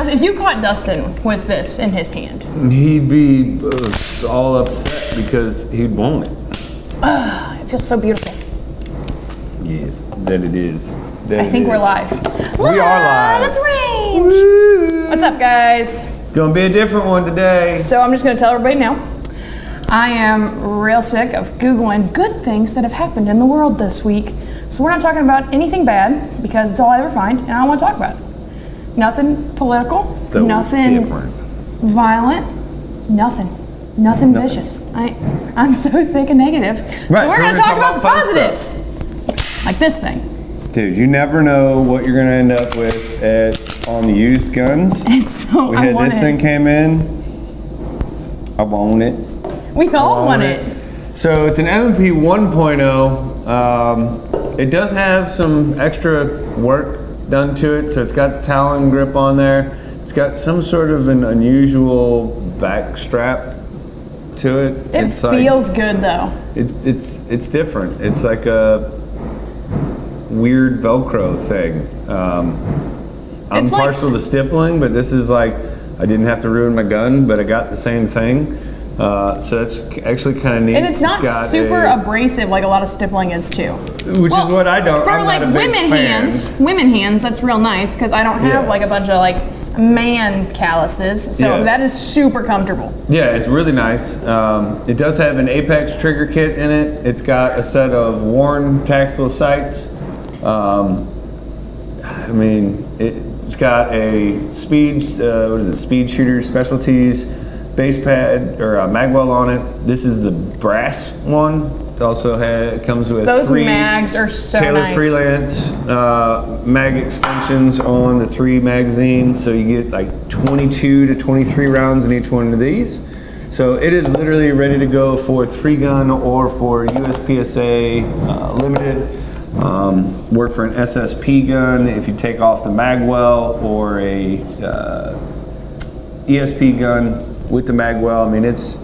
if you caught Dustin with this in his hand, He'd be all upset because he'd want it. it feels so beautiful. Yes, that it is. That I think we're live. We are live. At the range. What's up, guys? Gonna be a different one today. So I'm just gonna tell everybody now. I am real sick of Googling good things that have happened in the world this week. So we're not talking about anything bad because it's all I ever find and I don't want to talk about it. Nothing political, So nothing different. violent, nothing vicious. I'm so sick and negative. Right, so we're so gonna we're talk about the fun positives. Like this thing. Dude, you never know what you're gonna end up with on the used guns. And so We I had want this it. thing came in. I want it. We all want it. So it's an M&P 1.0. It does have some extra work done to it. So it's got Talon grip on there. It's got some sort of an unusual back strap to it. It It's feels good though. it's different. It's like a weird Velcro thing. I'm It's like- partial to stippling, but this is like I didn't have to ruin my gun, but I got the same thing. So that's actually kind of neat. And it's not got super abrasive like a lot don't. which is what I don't. For I'm like not a big women fan. hands, that's real nice because I don't have Yeah. like a bunch of like man calluses, so Yeah. that is super comfortable. Yeah, it's really nice. It does have an Apex trigger kit in it. It's got a set of Warren tactical sights. I mean, it's got a speed shooter specialties base pad or magwell on it. This is the brass one. It also comes with Those 3 mags are so Taylor nice. Freelance mag extensions on the 3 magazines, so you get like 22 to 23 rounds in each one of these. So it is literally ready to go for 3-gun or for USPSA limited. Work for an SSP gun if you take off the magwell, or a ESP gun with the magwell. I mean, as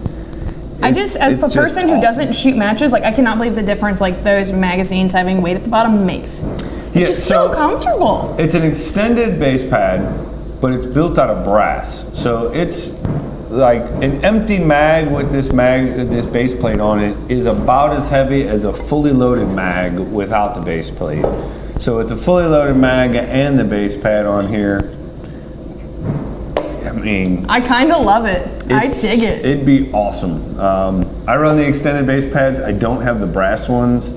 a person who awesome. doesn't shoot matches, like I cannot believe the difference like those magazines having weight at the bottom makes. It's just so comfortable. It's an extended base pad, but it's built out of brass. So it's like an empty mag with this base plate on it is about as heavy as a fully loaded mag without the base plate. So with the fully loaded mag and the base pad on here, I mean, I kind of love it. I dig it. It'd be awesome. I run the extended base pads. I don't have the brass ones.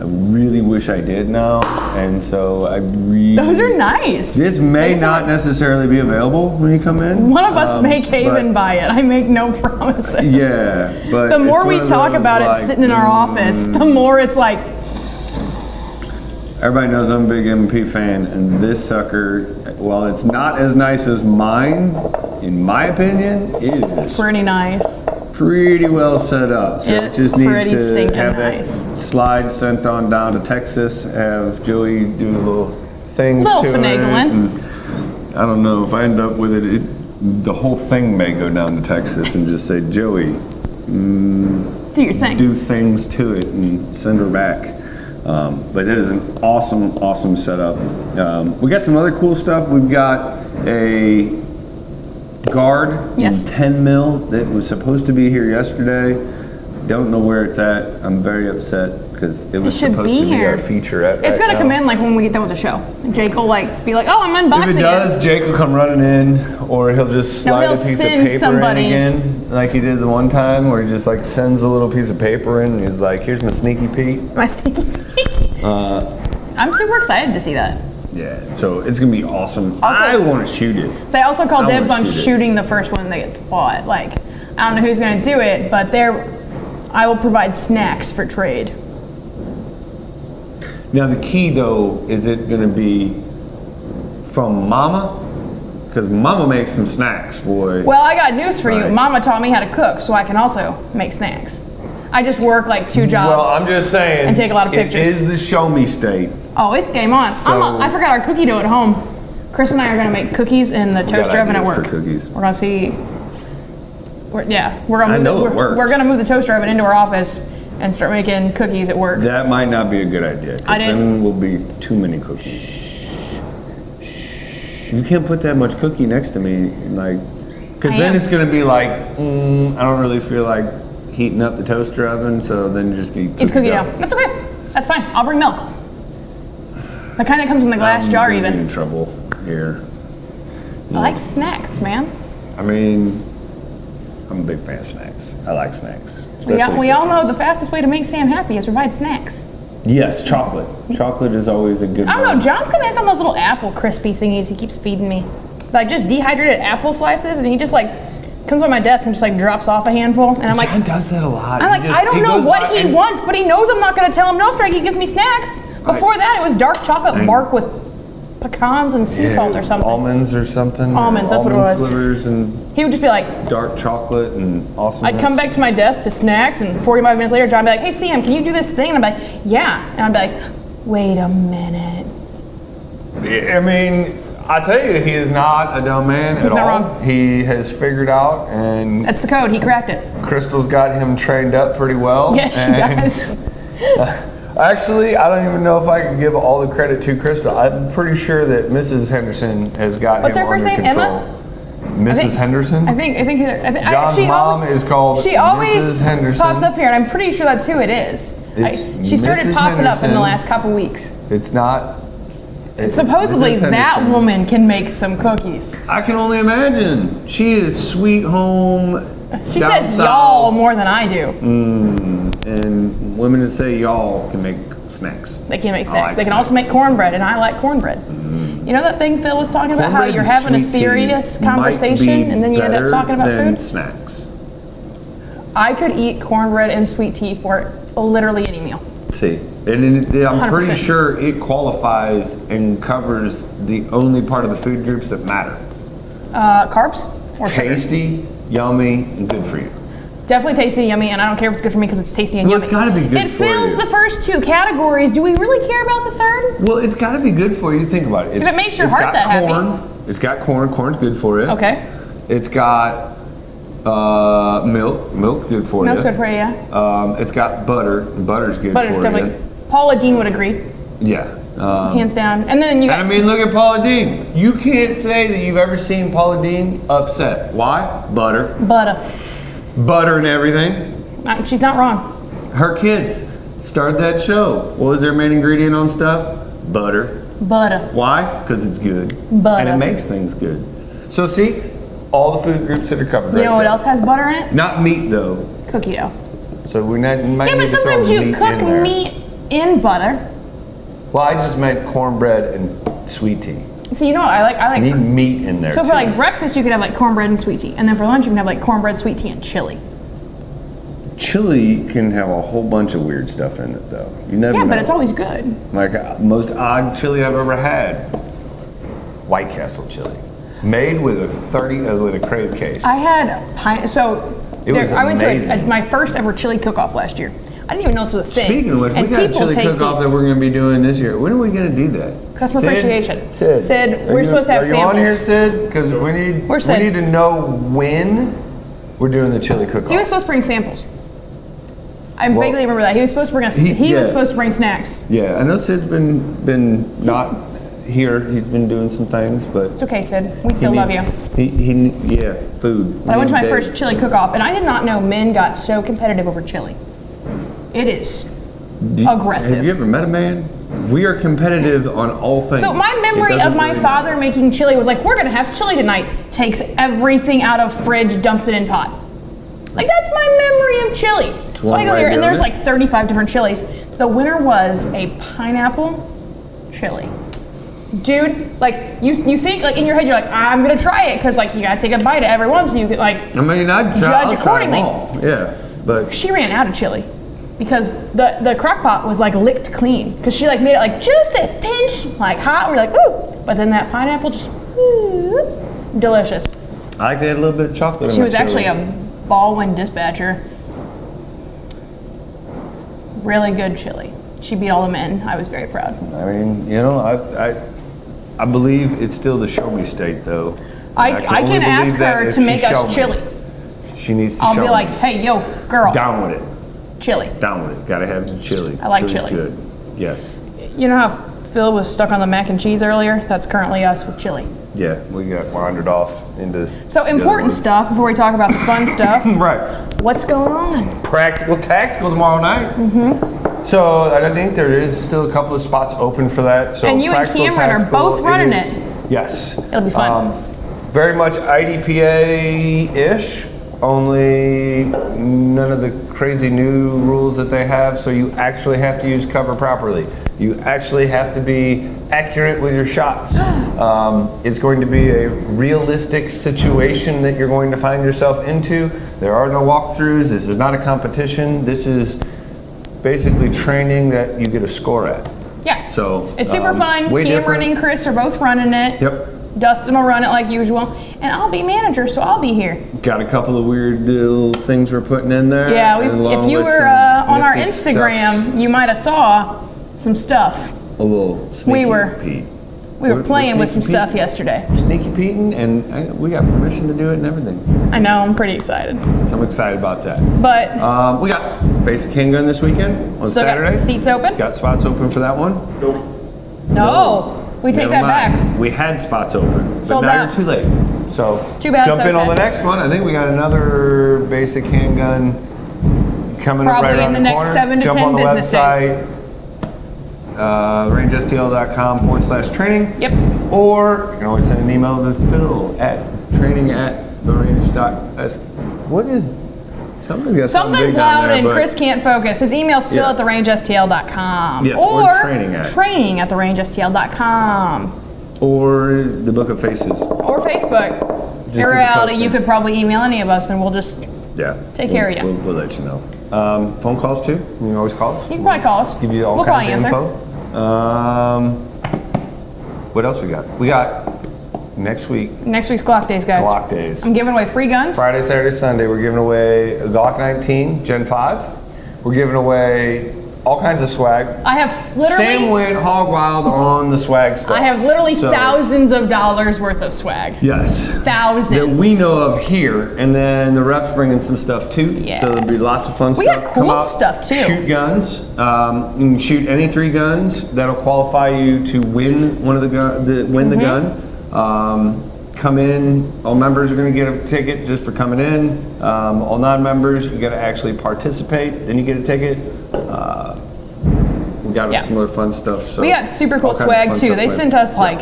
I really wish I did now, and so I really. Those are nice. This may not necessarily be available when you come in. One of us may cave and buy it. I make no promises. Yeah, but the more it's we one of talk those, about like, it sitting in our office, the more it's like, everybody knows I'm a big MP fan, and this sucker, while it's not as nice as mine, in my opinion, is pretty nice. pretty well set up. So It's it just needs pretty to stinking have nice. that slide sent on down to Texas, have Joey do little things Little to finagling. it. And I don't know, if I end up with it, the whole thing may go down to Texas and just say, Joey, Do your thing. do things to it and send her back. But it is an awesome setup. We got some other cool stuff. We've got a guard Yes. in 10 mil that was supposed to be here yesterday. Don't know where it's at. I'm very upset because it was should supposed be to be here. our featurette. It's gonna come in like when we get done with the show. Jake will like be like, "Oh, I'm unboxing If it does, Jake will come running in, or he'll just slide he'll a piece of send paper somebody. in again, like he did the one time, where he just like sends a little piece of paper in. And he's like, "Here's my sneaky Pete." My sneaky. I'm super excited to see that. Yeah, so it's gonna be awesome. Also- I want to shoot it. So I also call I dibs wanna on shoot it. shooting the first one that gets bought. Like, I don't know who's gonna do it, but I will provide snacks for trade. Now the key though, is it gonna be from Mama? Because Mama makes some snacks, boy. Well, I got news for you. Right. Mama taught me how to cook, so I can also make snacks. I just work like 2 jobs. Well, I'm just saying. And take a lot of pictures. It is the show me state. Oh, it's game on. I forgot our cookie dough at home. Chris and I are gonna make cookies in the toaster oven at ideas work. for cookies. We're gonna see. We're gonna I move know it works. we're gonna move the toaster oven into our office and start making cookies at work. That might not be a good idea. 'Cause I didn't- then will be too many cookies. You can't put that much cookie next to me, like, because I then am. it's gonna be like, I don't really feel like heating up the toaster oven, so then you just get It's cookie dough. That's okay. That's fine. I'll bring milk. The kind that comes in the glass jar, I'm gonna be even. in trouble here. I like snacks, man. I mean, I'm a big fan of snacks. I like snacks. We especially all know cookies. the fastest way to make Sam happy is provide snacks. Yes, chocolate. Chocolate is always a good I don't one. know. John's coming on those little apple crispy thingies he keeps feeding me. Like just dehydrated apple slices, and he just like comes by my desk and just like drops off a handful, and I'm like, John does that a lot. I'm like, I don't know what he wants, but he knows I'm not going to tell him no after he gives me snacks. Before that, it was dark chocolate bark with pecans and sea salt or something. Almonds or something. Almonds, that's what it Almond was. slivers and He would just be like, dark chocolate and awesome. I'd come back to my desk to snacks, and 45 minutes later, John would be like, hey, Sam, can you do this thing? And I'm like, yeah. And I'd be like, wait a minute. I mean, I tell you, he is not a dumb man at not all. wrong. He has figured out, and That's the code. He cracked it. Crystal's got him trained up pretty well. Yeah, she and does. Actually, I don't even know if I can give all the credit to Crystal. I'm pretty sure that Mrs. Henderson has got What's him her first under name? control. Emma? Mrs. Henderson? I think John's she mom is called She always Mrs. Henderson. pops up here, and I'm pretty sure that's who it is. It's She started Mrs. popping up in the Henderson. last couple weeks. It's not. It's Supposedly, Mrs. that Henderson. woman can make some cookies. I can only imagine. She is sweet home. She down says south, y'all more than I do. And women that say y'all can make snacks. They can make I snacks. like They can also make cornbread, and I like cornbread. You know that thing Phil was talking about, how Cornbread you're and having a sweet tea serious might conversation, be and then you end up better talking about than food? snacks. I could eat cornbread and sweet tea for literally any meal. See, and I'm pretty 100%. sure it qualifies and covers the only part of the food groups that matter. Carbs or sugar? Tasty, yummy, and good for you. Definitely tasty, yummy, and I don't care if it's good for me because it's tasty and Well, yummy. it's gotta be good It for fills you. the first two categories. Do we really care about the third? Well, it's got to be good for you. Think about it. If it makes your it's heart got that happy. corn. It's got corn. Corn's good for you. Okay. It's got milk. Milk's good for Milk's you. good for you, yeah. It's got butter. Butter's good But for definitely. you. Paula Dean would agree, Yeah. hands down. And then you And I got mean, look at Paula Dean. You can't say that you've ever seen Paula Dean upset. Why? Butter. butter. Butter and everything. She's not wrong. Her kids started that show. What was their main ingredient on stuff? Butter. Butter. Why? Because it's good. Butter. And it makes things good. So see, all the food groups that are covered You right know what there. else has butter in it? Not meat though. Cookie dough. So we might Yeah, need but to throw sometimes you meat cook in there. meat in butter. Well, I just meant cornbread and sweet tea. So you know what I like? I You need like. meat in there So too. for like breakfast, you could have like cornbread and sweet tea, and then for lunch, you can have like cornbread, sweet tea, and chili. Chili can have a whole bunch of weird stuff in it though. You never Yeah, know. but it's always good. Like most odd chili I've ever had. White Castle chili. Made with a crave case. I had It was I went to amazing. my first ever chili cook-off last year. I didn't even know this was a thing. Speaking of which, and we got a people chili take cook-off these. that we're going to be doing this year. When are we going to do that? Customer Sid? appreciation. Sid, Sid, are we're you- supposed to have Are you on here, samples. Sid? Because we Where's Sid? need to know when we're doing the chili cook-off. He was supposed to bring samples. I Well, vaguely remember that. He was supposed to bring us. He yeah. was supposed to bring snacks. Yeah, I know Sid's been not here. He's been doing some things, but It's okay, Sid. We still love you. Yeah, food. But I went to my Days. first chili cook-off, and I did not know men got so competitive over chili. It is aggressive. Have you ever met a man? We are competitive on all things. So my It memory doesn't of my really father matter. making chili was like, we're gonna have chili tonight. Takes everything out of fridge, dumps it in pot. Like that's my memory of chili. So one I go way here of and doing there's it. like 35 different chilies. The winner was a pineapple chili. Dude, like you think like in your head you're like, I'm gonna try it because like you gotta take a bite of every one so you could like. I mean, I'll Judge try them accordingly. all. Yeah, but She ran out of chili because the crock pot was like licked clean because she like made it like just a pinch like hot. We're like ooh, but then that pineapple just delicious. I like to add a little bit of chocolate. She was actually a Baldwin dispatcher. Really good chili. She beat all the men. I was very proud. I mean, you know, I believe it's still the show me state though. I only can believe ask that her if to she make showed us me. chili. She needs to I'll show be like, me. hey, yo, girl, Down with it. chili. Down with it. Gotta have the chili. I like Chili's chili. good. Yes. You know how Phil was stuck on the mac and cheese earlier. That's currently us with chili. Yeah, we got wandered off into. So important stuff before we talk about the fun stuff. Right. What's going on? Practical Tactical tomorrow night. Mm-hmm. So I think there is still a couple of spots open for that. So And you and Practical Cameron are Tactical both running is- it. Yes. It'll be fun. Very much IDPA-ish, only none of the crazy new rules that they have, so you actually have to use cover properly. You actually have to be accurate with your shots. It's going to be a realistic situation that you're going to find yourself into. There are no walkthroughs. This is not a competition. This is basically training that you get a score at. Yeah. So It's super fun. way Cameron different. and Chris are both running it. Yep. Dustin will run it like usual. And I'll be manager, so I'll be here. Got a couple of weird little things we're putting in there. Yeah, along if you with were some on our nifty Instagram, stuff. you might have saw some stuff. A little sneaky Pete. We were We're playing with some sneaky stuff Pete. yesterday. Sneaky Peteing, and we got permission to do it and everything. I know, I'm pretty excited. So I'm excited about that. But We got basic handgun this weekend on still Saturday. got seats open? Got spots open for that one. No. We take Never that mind. back. We had spots open, but Sold now out. you're too late. So Too bad, jump so in on the sad. next one. I think we got another basic handgun coming up Probably right around in the the next corner. 7 to Jump 10 on the business days. website, rangestl.com/training. Yep. Or you can always send an email to Phil at training@therange.st. What is? Something's got something Something's big down loud there, and but- Chris can't focus. His email's phil Yeah. at therangestl.com. Yes, or training at therangestl.com. Or the Book of Faces. Or Facebook. Just In do the reality, posting. you could probably email any of us and we'll just, Yeah. Take care of ya. We'll let you know. Phone calls too. You can always call us. you can probably call us. Give you all we'll kinds probably of answer. info. What else we got? We got next week Next week's Glock Days, guys. Glock Days. I'm giving away free guns. Friday, Saturday, Sunday. We're giving away a Glock 19 Gen 5. We're giving away all kinds of swag. I have Sam literally, went hog wild on the swag stuff. I have literally So- thousands of dollars worth of swag. Yes. Thousands. That we know of here, and then the reps bringing some stuff too. Yeah. So there'll be lots of fun We stuff. got Come cool out, stuff, too. Shoot guns. You can shoot any 3 guns. That'll qualify you to win one of the gun. The Mm-hmm. gun. Come in. All members are going to get a ticket just for coming in. All non-members, you got to actually participate. Then you get a ticket. We got Yeah. some other fun stuff. So We got super cool all kinds of swag fun too. stuff They planned. sent us like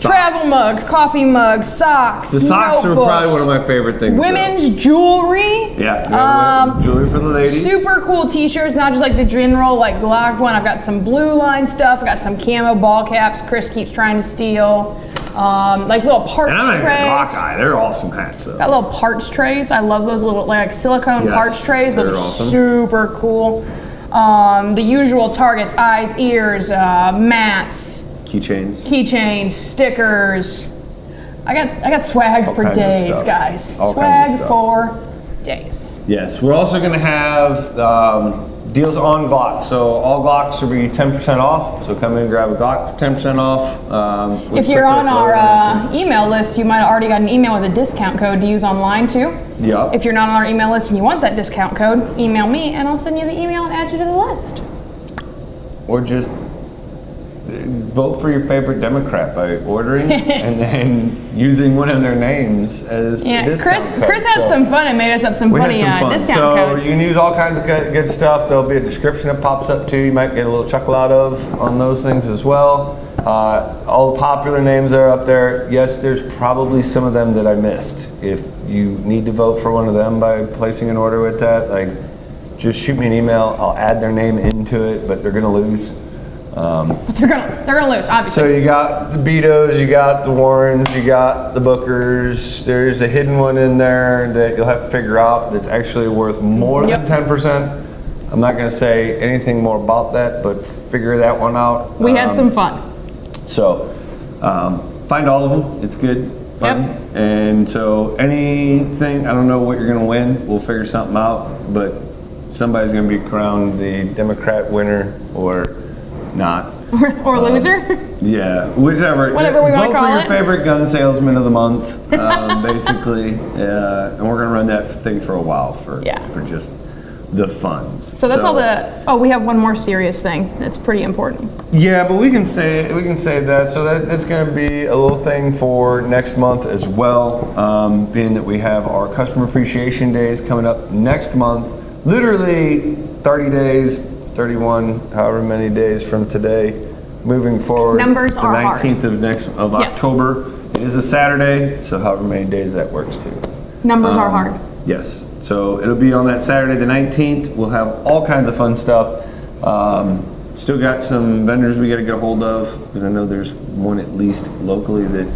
travel mugs, coffee mugs, socks, The socks are notebooks, probably one of my favorite things. though. women's jewelry. Yeah, jewelry for the ladies. Super cool t-shirts, not just like the general like Glock one. I've got some blue line stuff. I got some camo ball caps Chris keeps trying to steal. Like little parts And I'm not even a Glock trays. guy. They're awesome hats though. Got little parts trays. I love those little like silicone Yes, parts trays. Those they're are awesome. super cool. The usual targets: eyes, ears, mats, Keychains. keychains, stickers. I got swag for kinds of days, stuff. guys. All swag kinds of stuff. for days. Yes, we're also going to have deals on Glock. So all Glocks will be 10% off. So come in and grab a Glock for 10% off. If you're on our email list, you might have already got an email with a discount code to use online too. Yep. If you're not on our email list and you want that discount code, email me and I'll send you the email and add you to the list. Or just vote for your favorite Democrat by ordering and then using one of their names as a Yeah, discount code. Chris had So- some fun and made us up some We had funny some fun. discount So codes. you can use all kinds of good stuff. There'll be a description that pops up too. You might get a little chuckle out of on those things as well. All the popular names that are up there. Yes, there's probably some of them that I missed. If you need to vote for one of them by placing an order with that, like, just shoot me an email. I'll add their name into it, but they're gonna lose. But they're gonna lose, obviously. So you got the Betos, you got the Warrens, you got the Bookers. There's a hidden one in there that you'll have to figure out that's actually worth more Yep. than 10%. I'm not going to say anything more about that, but figure that one out. We had some fun. So find all of them. It's good. Fun. Yep. And so anything, I don't know what you're going to win. We'll figure something out, but somebody's going to be crowned the Democrat winner or not. Or loser. Yeah, whichever. Whatever we wanna Vote call for your it. favorite gun salesman of the month, basically. And we're gonna run that thing for a while for Yeah. for just the funds. So that's all the. Oh, we have one more serious thing that's pretty important. Yeah, but we can say that. So that's going to be a little thing for next month as well, being that we have our customer appreciation days coming up next month. Literally 30 days, 31, however many days from today, moving forward. Numbers the are hard. 19th of Yes. October. It is a Saturday, so however many days that works too. Numbers are hard. Yes. So it'll be on that Saturday, the 19th. We'll have all kinds of fun stuff. Still got some vendors we got to get a hold of, because I know there's one at least locally that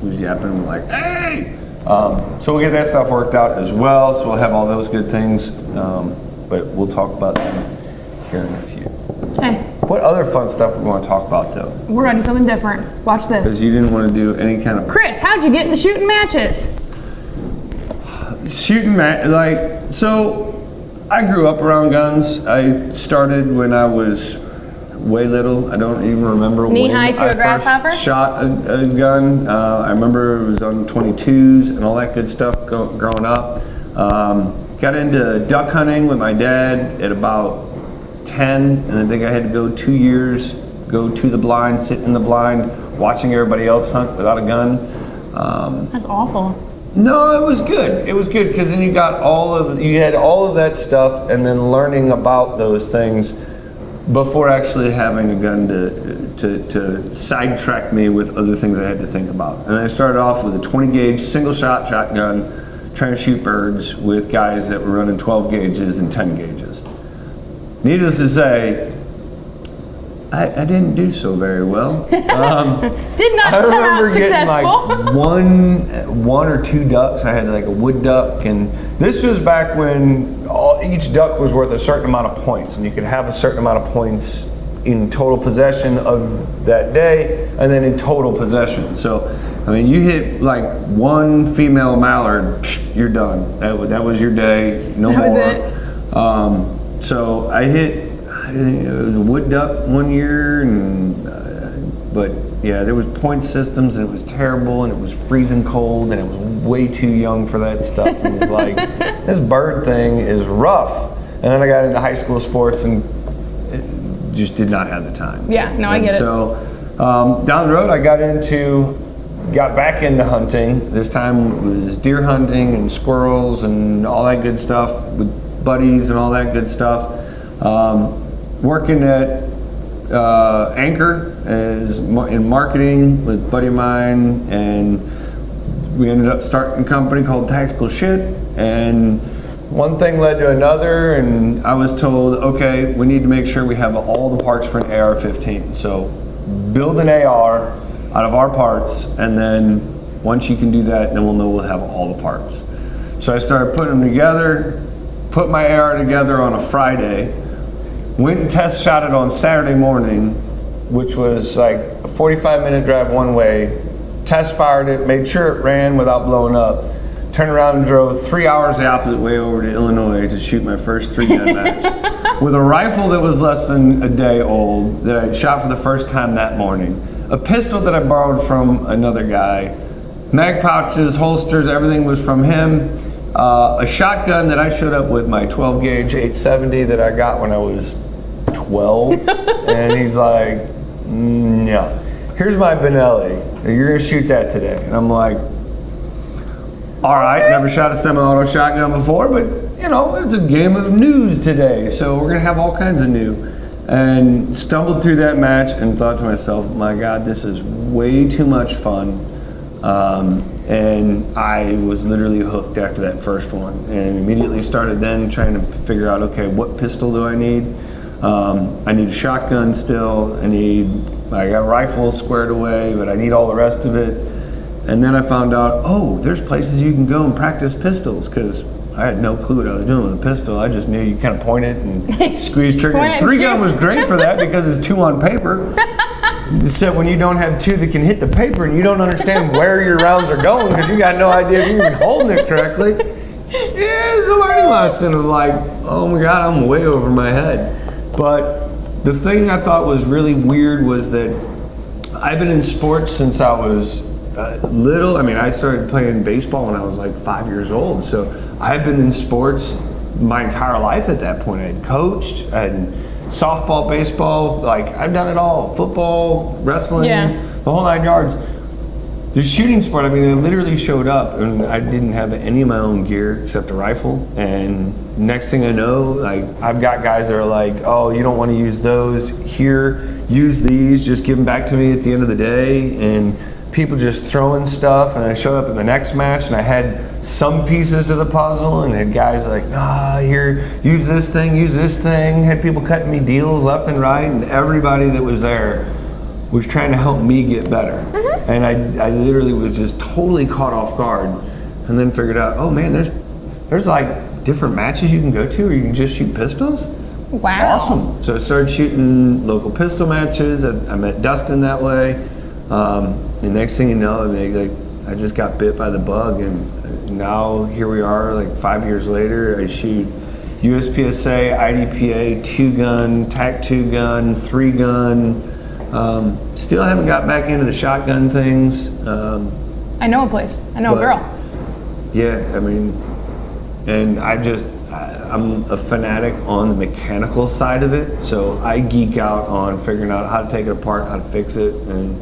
was yapping like, hey! So we'll get that stuff worked out as well. So we'll have all those good things. But we'll talk about them here in a few. Okay, What other fun stuff we want to talk about though? we're gonna do something different. Watch Because this. you didn't want to do any kind of Chris, how'd you get into shooting matches? So I grew up around guns. I started when I was way little. I don't even remember Knee when high to I a grasshopper? first shot a gun. I remember it was on 22s and all that good stuff growing up. Got into duck hunting with my dad at about 10, and I think I had to go 2 years, go to the blind, sit in the blind, watching everybody else hunt without a gun. That's awful. No, it was good. It was good because then you got you had all of that stuff, and then learning about those things before actually having a gun to sidetrack me with other things I had to think about. And I started off with a 20 gauge single shot shotgun, trying to shoot birds with guys that were running 12 gauges and 10 gauges. Needless to say, I didn't do so very well. Did not I come out remember getting successful. like one or two ducks. I had like a wood duck, and this was back when each duck was worth a certain amount of points, and you could have a certain amount of points in total possession of that day, and then in total possession. So, I mean, you hit like one female mallard, you're done. That was your day. No That more. was it. So I hit. I think it was a wood duck one year, but yeah, there was point systems, and it was terrible, and it was freezing cold, and it was way too young for that stuff. And it's like, this bird thing is rough. And then I got into high school sports, and it just did not have the time. Yeah, no, I get it. So down the road, I got back into hunting. This time it was deer hunting and squirrels and all that good stuff with buddies and all that good stuff. Working at Anchor in marketing with a buddy of mine, and we ended up starting a company called Tactical Shit, and one thing led to another, and I was told, okay, we need to make sure we have all the parts for an AR-15. So build an AR out of our parts, and then once you can do that, then we'll know we'll have all the parts. So I started putting them together, put my AR together on a Friday, went and test shot it on Saturday morning, which was like a 45-minute drive one way, test fired it, made sure it ran without blowing up, turned around and drove 3 hours the opposite way over to Illinois to shoot my first 3-gun match with a rifle that was less than a day old that I shot for the first time that morning, a pistol that I borrowed from another guy, mag pouches, holsters, everything was from him, a shotgun that I showed up with my 12 gauge 870 that I got when I was 12, and he's like, no, here's my Benelli, you're gonna shoot that today. And I'm like, all right, never shot a semi-auto shotgun before, but you know, it's a game of news today, so we're gonna have all kinds of new. And stumbled through that match and thought to myself, my God, this is way too much fun. And I was literally hooked after that first one, and immediately started then trying to figure out, okay, what pistol do I need? I need a shotgun still, I got rifles squared away, but I need all the rest of it. And then I found out, oh, there's places you can go and practice pistols, because I had no clue what I was doing with a pistol. I just knew you kind of point it and squeeze trigger. Point it and 3-gun shoot. was great for that because it's 2 on paper. Except when you don't have 2 that can hit the paper and you don't understand where your rounds are going because you got no idea if you're even holding it correctly. Yeah, it's a learning lesson of like, oh my God, I'm way over my head. But the thing I thought was really weird was that I've been in sports since I was little. I mean, I started playing baseball when I was like 5 years old. So I've been in sports my entire life at that point. I had coached, and softball, baseball, like I've done it all. Football, wrestling, the whole 9 yards. The shooting sport, I mean, they literally showed up, and I didn't have any of my own gear except a rifle. And next thing I know, like I've got guys that are like, "Oh, you don't want to use those here. Use these. Just give them back to me at the end of the day." And people just throwing stuff. And I showed up in the next match, and I had some pieces to the puzzle, and had guys like, "Ah, here, use this thing, use this thing." Had people cutting me deals left and right, and everybody that was there was trying to help me get better. And I literally was just totally caught off guard, and then figured out, oh man, there's like different matches you can go to, or you can just shoot pistols. Wow. Awesome. So I started shooting local pistol matches. I met Dustin that way. The next thing you know, I mean, like I just got bit by the bug, and now here we are, like 5 years later. I shoot USPSA, IDPA, 2-gun, TAC 2-gun, 3-gun. Still haven't got back into the shotgun things. I know a place. I know a girl. Yeah, I mean, and I'm a fanatic on the mechanical side of it, so I geek out on figuring out how to take it apart, how to fix it, and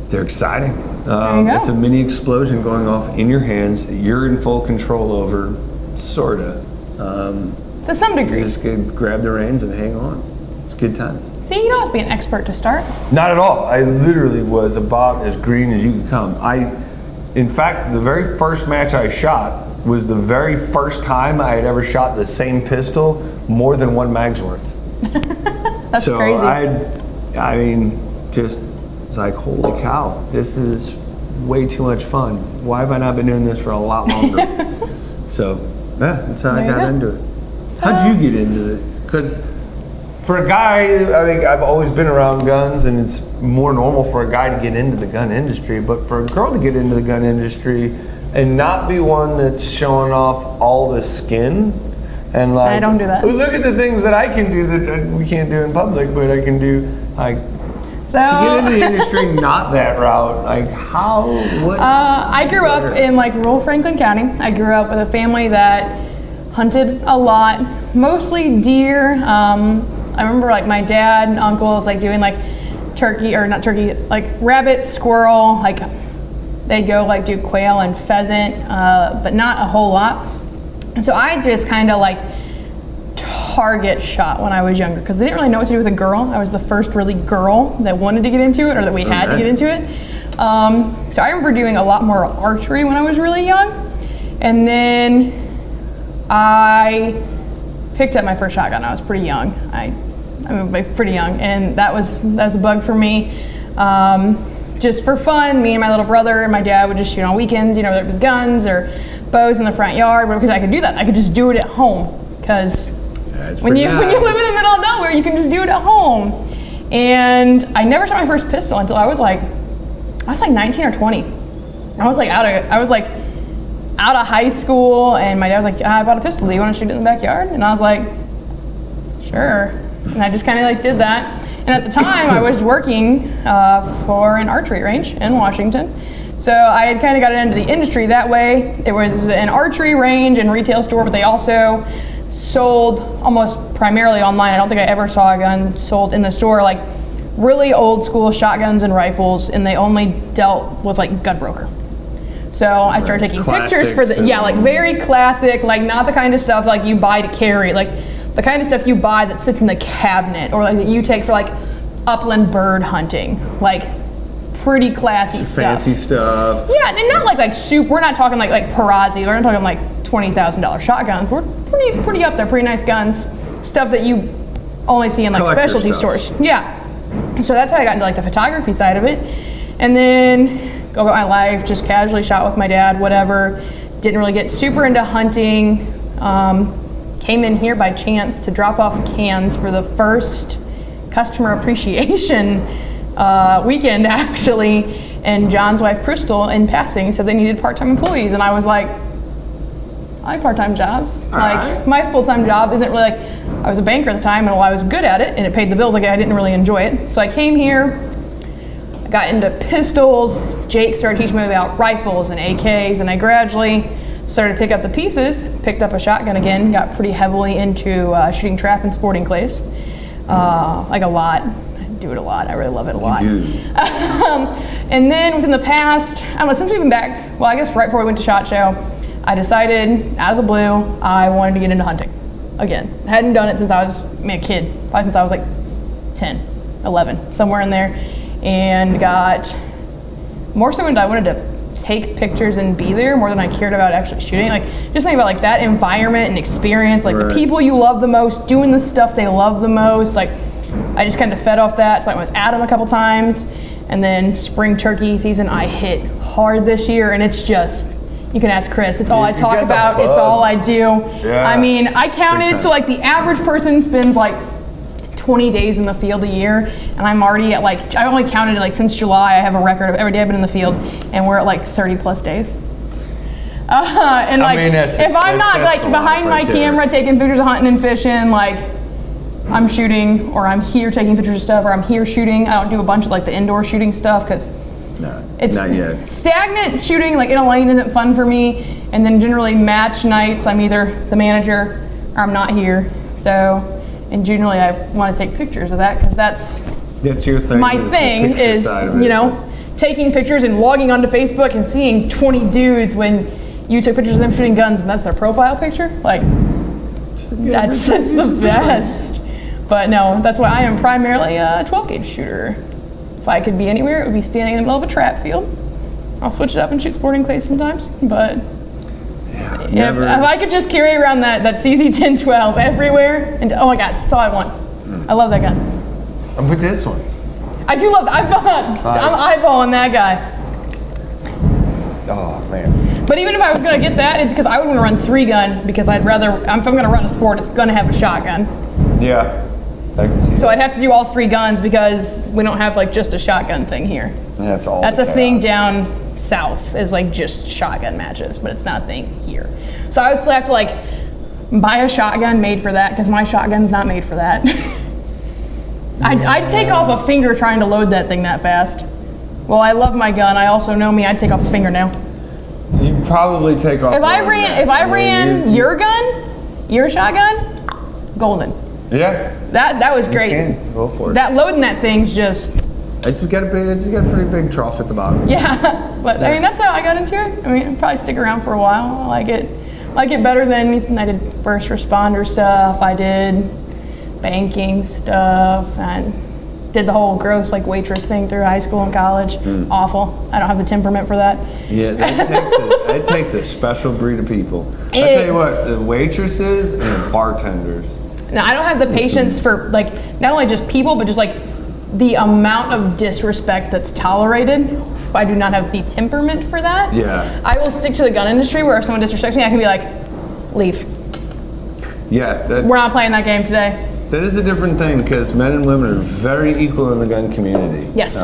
they're exciting. It's a mini explosion going off in your hands. You're in full control over, sorta. To some degree. You just grab the reins and hang on. It's a good time. See, you don't have to be an expert to start. Not at all. I literally was about as green as you could come. In fact, the very first match I shot was the very first time I had ever shot the same pistol more than one mag's worth. That's crazy. I mean, just it's like, holy cow, this is way too much fun. Why have I not been doing this for a lot longer? So, yeah, that's how I got into it. How'd you get into it? Because for a guy, I mean, I've always been around guns, and it's more normal for a guy to get into the gun industry. But for a girl to get into the gun industry and not be one that's showing off all the skin, and like, I don't do that. Look at the things that I can do that we can't do in public, but I can do. Like, so to get into the industry, not that route. Like, how? What? I grew up in like rural Franklin County. I grew up with a family that hunted a lot, mostly deer. I remember like my dad and uncles like doing like turkey, or not turkey, like rabbit, squirrel, like they'd go like do quail and pheasant, but not a whole lot. And so I just kind of like target shot when I was younger, because they didn't really know what to do with a girl. I was the first really girl that wanted to get into it, or that we had to get into it. So I remember doing a lot more archery when I was really young. And then I picked up my first shotgun. I was pretty young. I mean, pretty young, and that was a bug for me. Just for fun, me and my little brother and my dad would just shoot on weekends. You know, there'd be guns or bows in the front yard, because I could do that. I could just do it at home, because when you live in the middle of nowhere, you can just do it at home. And I never shot my first pistol until I was like 19 or 20. I was like out of high school, and my dad was like, I bought a pistol, do you want to shoot it in the backyard? And I was like, sure. And I just kind of like did that. And at the time I was working for an archery range in Washington. So I had kind of got into the industry that way. It was an archery range and retail store, but they also sold almost primarily online. I don't think I ever saw a gun sold in the store, like really old school shotguns and rifles, and they only dealt with like gun broker. So I started taking pictures for like very classic, like not the kind of stuff like you buy to carry, like the kind of stuff you buy that sits in the cabinet, or like that you take for like upland bird hunting, like pretty classy stuff. Fancy stuff. Yeah, and not like super. We're not talking like Perazzi. We're not talking like $20,000 shotguns. We're pretty up there, pretty nice guns, stuff that you only see in like Collector specialty stuff. stores. Yeah. So that's how I got into like the photography side of it, and then go about my life, just casually shot with my dad, whatever. Didn't really get super into hunting. Came in here by chance to drop off cans for the first customer appreciation weekend, actually. And John's wife, Crystal, in passing, said they needed part-time employees. And I was like, I like part-time jobs. My full-time job isn't really like, I was a banker at the time, and while I was good at it and it paid the bills, like I didn't really enjoy it. So I came here, got into pistols. Jake started teaching me about rifles and AKs, and I gradually Started to pick up the pieces, picked up a shotgun again, got pretty heavily into shooting trap and sporting clays. Like a lot. I do it a lot. I really love it a lot. You do. And then within the past, I don't know, since we've been back, well, I guess right before we went to SHOT Show, I decided out of the blue I wanted to get into hunting again. I hadn't done it since I was a kid, probably since I was like 10, 11, somewhere in there, and got more so into I wanted to take pictures and be there more than I cared about actually shooting. Like, just think about like that environment and experience, like the people you love the most, doing the stuff they love the most. Like, I just kind of fed off that. So I went with Adam a couple times, and then spring turkey season I hit hard this year, and it's just, you can ask Chris, it's all I talk about, it's all I do. Yeah. I mean, I counted, so like the average person spends like 20 days in the field a year, and I'm already at like, I only counted like since July, I have a record of every day I've been in the field, and we're at like 30 plus days. And like, if I'm not like behind my camera taking pictures of hunting and fishing, like I'm shooting, or I'm here taking pictures of stuff, or I'm here shooting. I don't do a bunch of like the indoor shooting stuff because it's not yet. Stagnant shooting like in a lane isn't fun for me. And then generally match nights, I'm either the manager or I'm not here. So. And generally, I want to take pictures of that because that's your thing. My thing is, you know, taking pictures and logging onto Facebook and seeing 20 dudes when you took pictures of them shooting guns and that's their profile picture. Like, it's the best. But no, that's why I am primarily a 12 gauge shooter. If I could be anywhere, it would be standing in the middle of a trap field. I'll switch it up and shoot sporting clays sometimes, but. If I could just carry around that CZ1012 everywhere, and oh my God, that's all I want. I love that gun. I'm with this one. I do love that. I'm eyeballing that guy. Oh man. But even if I was gonna get that, it's because I would want to run 3-gun because I'd rather, if I'm gonna run a sport, it's gonna have a shotgun. Yeah, I can see. So I'd have to do all 3 guns because we don't have like just a shotgun thing here. That's all. That's a thing down south is like just shotgun matches, but it's not a thing here. So I would still have to like buy a shotgun made for that because my shotgun's not made for that. I'd take off a finger trying to load that thing that fast. Well, I love my gun. I also know me. I'd take off a fingernail. You'd probably take off. If I ran your gun, your shotgun, golden. Yeah. That was great. You can go for it. That loading that thing's just. It's got a pretty big trough at the bottom. Yeah, but I mean that's how I got into it. I mean, I'll probably stick around for a while. I like it better than anything. I did first responder stuff. I did banking stuff. And did the whole gross like waitress thing through high school and college. Awful. I don't have the temperament for that. Yeah, that takes a special breed of people. I tell you what, the waitresses and bartenders. Now I don't have the patience for like not only just people, but just like the amount of disrespect that's tolerated. I do not have the temperament for that. Yeah. I will stick to the gun industry where if someone disrespects me, I can be like, leave. Yeah. We're not playing that game today. That is a different thing because men and women are very equal in the gun community. Yes.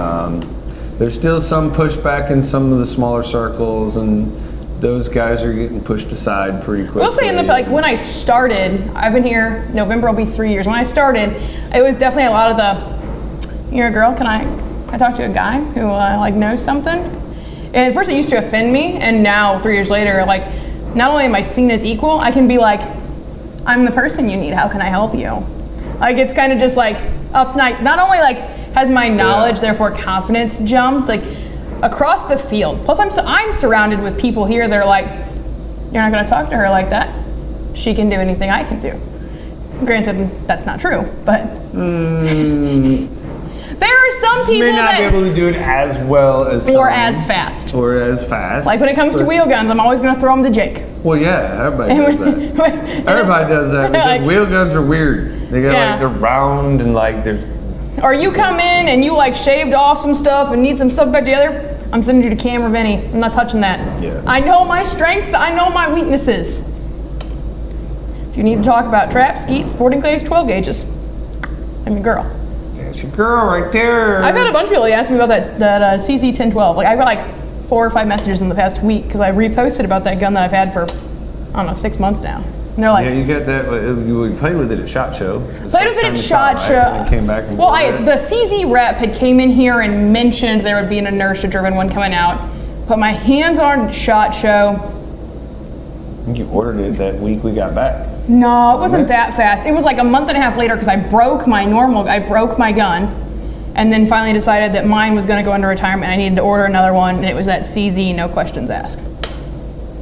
There's still some pushback in some of the smaller circles, and those guys are getting pushed aside pretty quickly. We'll say like when I started, I've been here, November will be 3 years. When I started, it was definitely a lot of the, you're a girl, can I talk to a guy who like knows something? And at first it used to offend me, and now 3 years later, like not only am I seen as equal, I can be like, I'm the person you need, how can I help you? Like it's kind of just like not only like has my knowledge, therefore confidence jumped, like across the field. Plus I'm surrounded with people here that are like, you're not gonna talk to her like that. She can do anything I can do. Granted, that's not true, but. There are some people may not be able to do it as well as or as fast. Or as fast. Like when it comes to wheel guns, I'm always going to throw them to Jake. Well, yeah, everybody does that. Everybody does that because like, wheel guns are weird. They got like they're round and like there's. Or you come in and you like shaved off some stuff and need some stuff back together. I'm sending you to Cam or Vinny. I'm not touching that. Yeah. I know my strengths. I know my weaknesses. If you need to talk about trap, skeet, sporting clays, 12 gauges, I'm your girl. That's your girl right there. I've had a bunch of people ask me about that CZ1012. Like I've got like 4 or 5 messages in the past week because I reposted about that gun that I've had for, I don't know, 6 months now. And they're like, yeah, you got that. You played with it at SHOT Show. Played with it at SHOT Show. And came back. And the CZ rep had came in here and mentioned there would be an inertia-driven one coming out. Put my hands on SHOT Show. You ordered it that week we got back. No, it wasn't that fast. It was like a month and a half later because I broke my gun, and then finally decided that mine was going to go into retirement. I needed to order another one, and it was at CZ, no questions asked.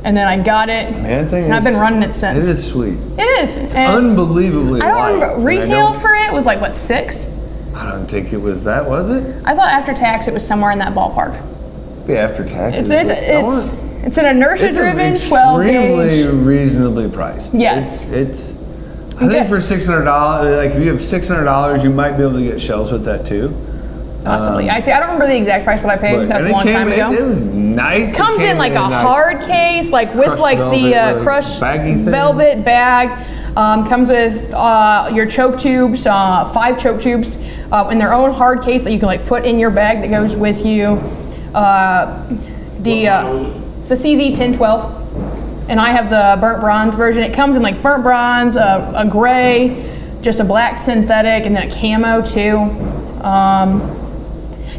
And then I got it, and I've been running it since. It is sweet. It is. It's unbelievably I don't light. remember. Retail for it was like, what, $6? I don't think it was that, was it? I thought after tax it was somewhere in that ballpark. Yeah, after taxes. It's an inertia-driven 12-gauge. Extremely reasonably priced. Yes. I think for $600, like if you have $600, you might be able to get shells with that too. Possibly. I don't remember the exact price what I paid. That was a long time ago. It was nice. Comes in like a hard case, like with like the crushed velvet bag. Comes with your choke tubes, 5 choke tubes in their own hard case that you can like put in your bag that goes with you. It's the CZ 1012, and I have the burnt bronze version. It comes in like burnt bronze, a gray, just a black synthetic, and then a camo too.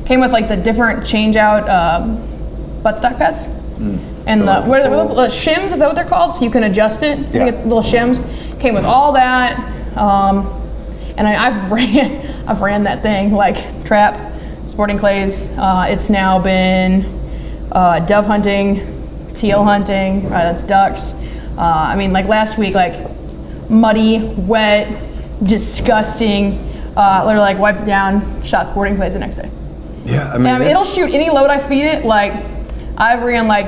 Came with like the different change out buttstock pads. And what are those shims, is that what they're called? So you can adjust it. Yeah. I think it's little shims. Came with all that. And I've ran that thing like trap, sporting clays. It's now been dove hunting, teal hunting, that's ducks. I mean, like last week, like muddy, wet, disgusting. Literally like wipes it down, shot sporting clays the next day. Yeah, I mean, it'll shoot any load I feed it. Like I've ran like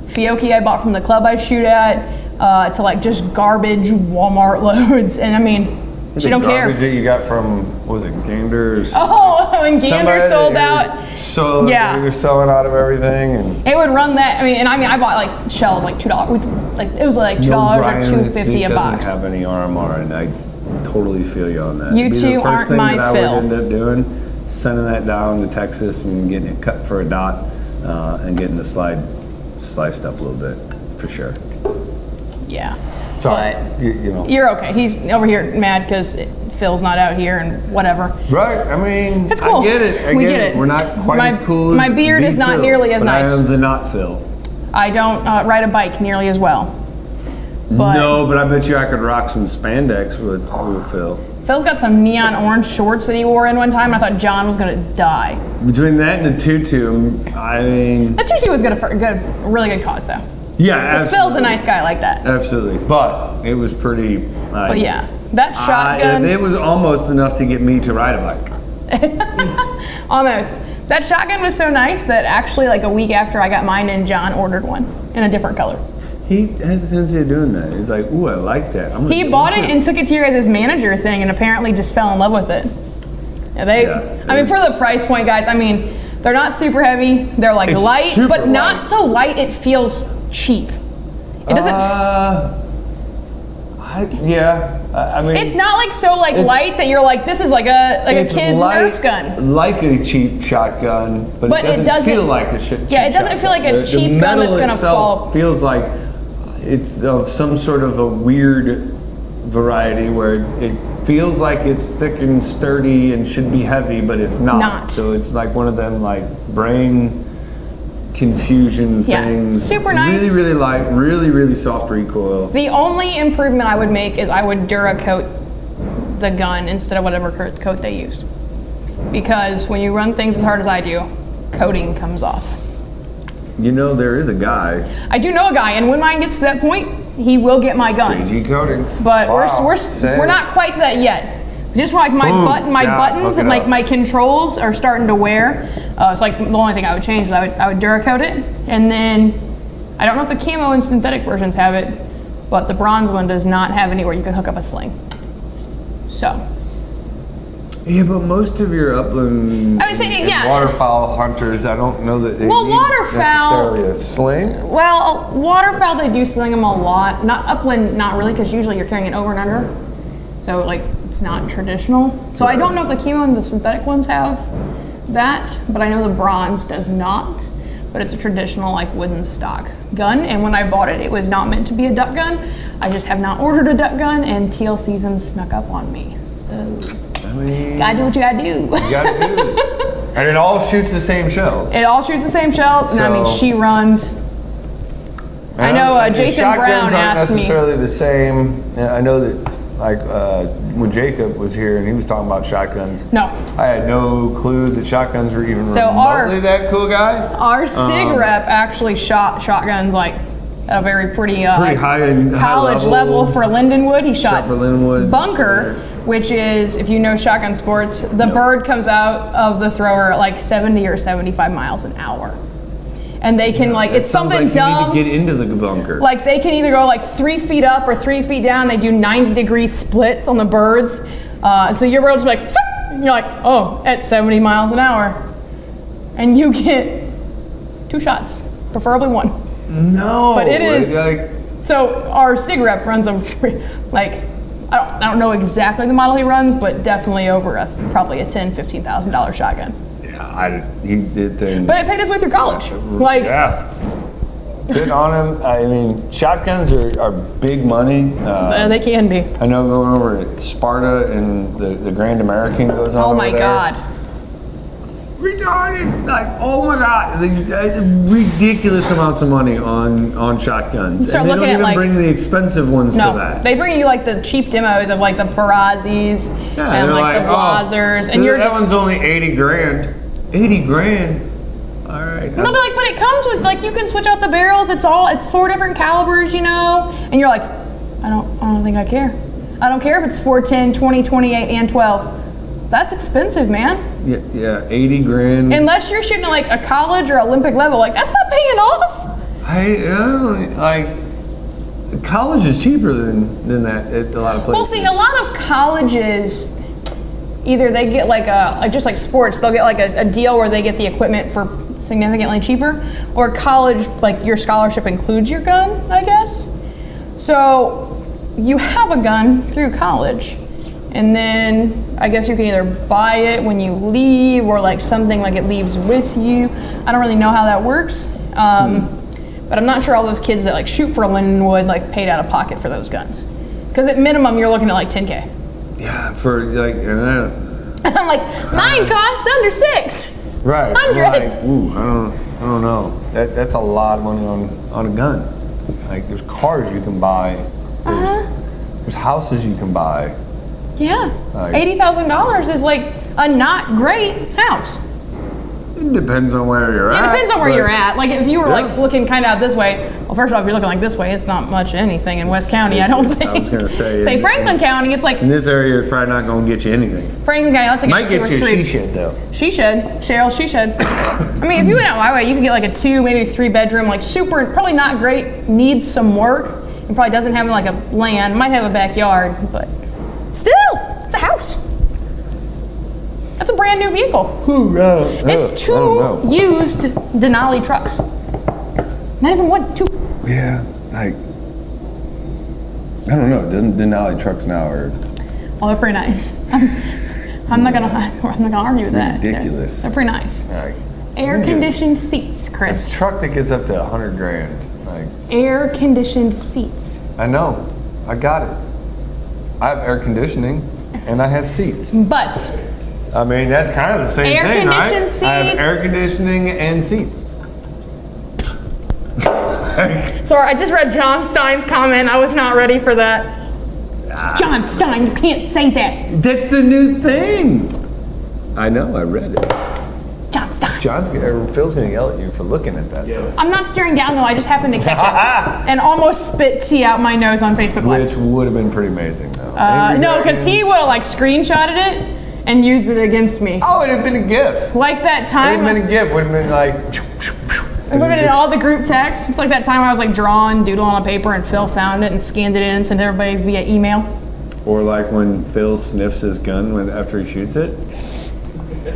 Fiocchi I bought from the club I shoot at to like just garbage Walmart loads, and I mean she don't care. Garbage that you got from, what was it, Gander's? Oh, when Gander sold out. So yeah, you're selling out of everything, and it would run that. I mean, I bought like shells like $2. Like it was like $2 or $2.50 a box. It doesn't have any RMR, and I totally feel you on that. You two aren't my I fill. would end up doing, sending that down to Texas and getting it cut for a dot, and getting the slide sliced up a little bit, for sure. Yeah. Sorry, but you know. You're okay. He's over here mad because Phil's not out here and whatever. Right. I mean, it's cool. I get it. I get it. We're not quite as cool as my beard is not Phil, nearly as but nice. I am the not Phil. I don't ride a bike nearly as well. But no, but I bet you I could rock some spandex with Phil. Phil's got some neon orange shorts that he wore in one time. I thought John was gonna die. Between that and the tutu, I mean, the tutu was good for a really good cause though. Yeah, absolutely. Phil's a nice guy like that. Absolutely, but it was pretty. But yeah, that shotgun. It was almost enough to get me to ride a bike. Almost. That shotgun was so nice that actually, like a week after I got mine, and John ordered one in a different color. He has a tendency of doing that. He's like, "Ooh, I like that." He bought it and took it to your guys' manager thing, and apparently just fell in love with it. I mean, for the price point, guys. I mean, they're not super heavy. They're like light, but not so light it feels cheap. It doesn't. I mean, it's not like so like light that you're like, this is like a kid's Nerf gun. Like a cheap shotgun, but it doesn't feel like a cheap Yeah, it doesn't feel like a cheap gun that's gonna fall. Feels like it's of some sort of a weird variety where it feels like it's thick and sturdy and should be heavy, but it's not. So it's like one of them like brain confusion things. Super nice. Really, really light, really, really soft recoil. The only improvement I would make is I would Duracoat the gun instead of whatever coat they use. Because when you run things as hard as I do, coating comes off. You know, there is a guy. I do know a guy, and when mine gets to that point, he will get my gun. JG Coatings. But we're not quite to that yet. Just like my buttons and like my controls are starting to wear. It's like the only thing I would change is I would Duracoat it, and then I don't know if the camo and synthetic versions have it, but the bronze one does not have anywhere you can hook up a sling. So. Yeah, but most of your upland waterfowl hunters, I don't know that they need necessarily a sling. Well, waterfowl, they do sling them a lot. Not upland, not really, because usually you're carrying it over and under. So like, it's not traditional. So I don't know if the camo and the synthetic ones have that, but I know the bronze does not. But it's a traditional like wooden stock gun, and when I bought it, it was not meant to be a duck gun. I just have not ordered a duck gun, and teal season snuck up on me. So I mean, gotta do what you gotta do. You gotta do. And it all shoots the same shells. It all shoots the same shells, and I mean, she runs I know And Jason shotguns Brown aren't asked me. necessarily the same. I know that, like, when Jacob was here and he was talking about shotguns, No. I had no clue that shotguns were even So our- remotely that cool guy. Our SIG rep actually shot shotguns like at a very pretty high in high college level for Lindenwood. He shot for Lindenwood. bunker, which is, if you know shotgun sports, the bird comes out of the thrower at like 70 or 75 miles an hour. And they can it's Sounds something like dumb. You need to get into the bunker. Like they can either go like 3 feet up or 3 feet down. They do 90-degree splits on the birds. So your bird's like, and you're like, oh, at 70 miles an hour. And you get 2 shots, preferably 1. No. But it is. Like, So our SIG rep runs a, like, I don't know exactly the model he runs, but definitely over probably a $10,000, $15,000 shotgun. Yeah, he did things. But it paid his way through college. Like, Yeah. Good on him. I mean, shotguns are big money. they can be. I know going over at Sparta and the Grand American goes on. Oh over my there. God. retarded. Like, oh my God. Ridiculous amounts of money on shotguns. Start And they looking don't at, even like- bring the expensive ones to No, that. they bring you like the cheap demos of like the Barazis Yeah, and they're like the Blazers, and you're that just. one's only 80 grand. 80 grand? All right. They'll be like, but it comes with like you can switch out the barrels. It's 4 different calibers, you know, and you're like, I don't think I care. I don't care if it's 410, 20, 28, and 12. That's expensive, man. Yeah, 80 grand. Unless you're shooting at like a college or Olympic level, like that's not paying off. I don't like. College is cheaper than that at a lot of places. Well, see, a lot of colleges, either they get like just like sports, they'll get like a deal where they get the equipment for significantly cheaper, or college, like your scholarship includes your gun, I guess. So you have a gun through college, and then I guess you can either buy it when you leave, or like something like it leaves with you. I don't really know how that works. But I'm not sure all those kids that like shoot for Lindenwood like paid out of pocket for those guns. Because at minimum you're looking at like 10K. Yeah, for like. I'm like, mine cost under 6. Right. 100. Like, ooh, I don't know. That's a lot of money on a gun. Like, there's cars you can buy. There's houses you can buy. Yeah. Like- $80,000 is like a not great house. It depends on where you're at. It depends on where but- you're at. Like if you were like Yeah. looking kind of out this way, well, first off, if you're looking like this way, it's not much anything in West County, I don't think. I was gonna say. Say Franklin County, it's like In this area, it's probably not going to get you anything. Franklin County, that's like Might a 2 get or you a 3. Shit, though. She should. Cheryl, she should. I mean, if you went out my way, you could get like a 2, maybe 3 bedroom, like super, probably not great, needs some work. It probably doesn't have like a land, might have a backyard, but still, it's a house. That's a brand new vehicle. It's 2 used Denali trucks. Not even 1, 2. Yeah, like, I don't know. Denali trucks now are Oh, they're pretty nice. I'm not gonna argue with that. ridiculous. They're pretty nice. Like, Air conditioned seats, a Chris. truck that gets up to 100 grand. Like, Air conditioned seats. I know. I got it. I have air conditioning and I have seats. But I mean, that's kind of the same Air thing, right? conditioned I have seats. air conditioning and seats. sorry, I just read John Stein's comment. I was not ready for that. John Stein, you can't say that. That's the new thing. I know, I read it. John Stein. Phil's gonna yell at you for looking at that. Yes. I'm not staring down though. I just happened to catch it and almost spit tea out my nose on Facebook Live. Which would have been pretty amazing, though. No, because he would have like screenshotted it and used it against me. Oh, it'd have been a GIF. Like that It'd time. have been a GIF. Would have been like. I'm looking at all the group texts. It's like that time I was like drawing, doodle on a paper, and Phil found it and scanned it in and sent everybody via email. Or like when Phil sniffs his gun after he shoots it.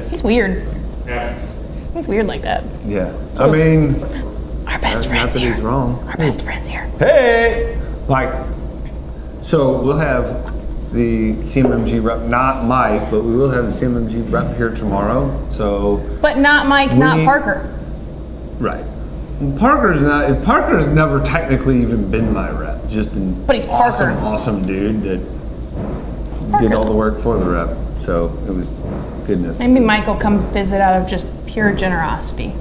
He's weird. He's weird like that. Yeah. I mean, Our best not friends that here. he's wrong. Our best friends here. Hey. Like, so we'll have the CMMG rep, not Mike, but we will have the CMMG rep here tomorrow. So, But not Mike, not need- Parker. right. Parker's never technically even been my rep. Just an But he's Parker. awesome dude that did all the work for the rep. So it was goodness. Maybe Mike will come visit out of just pure generosity.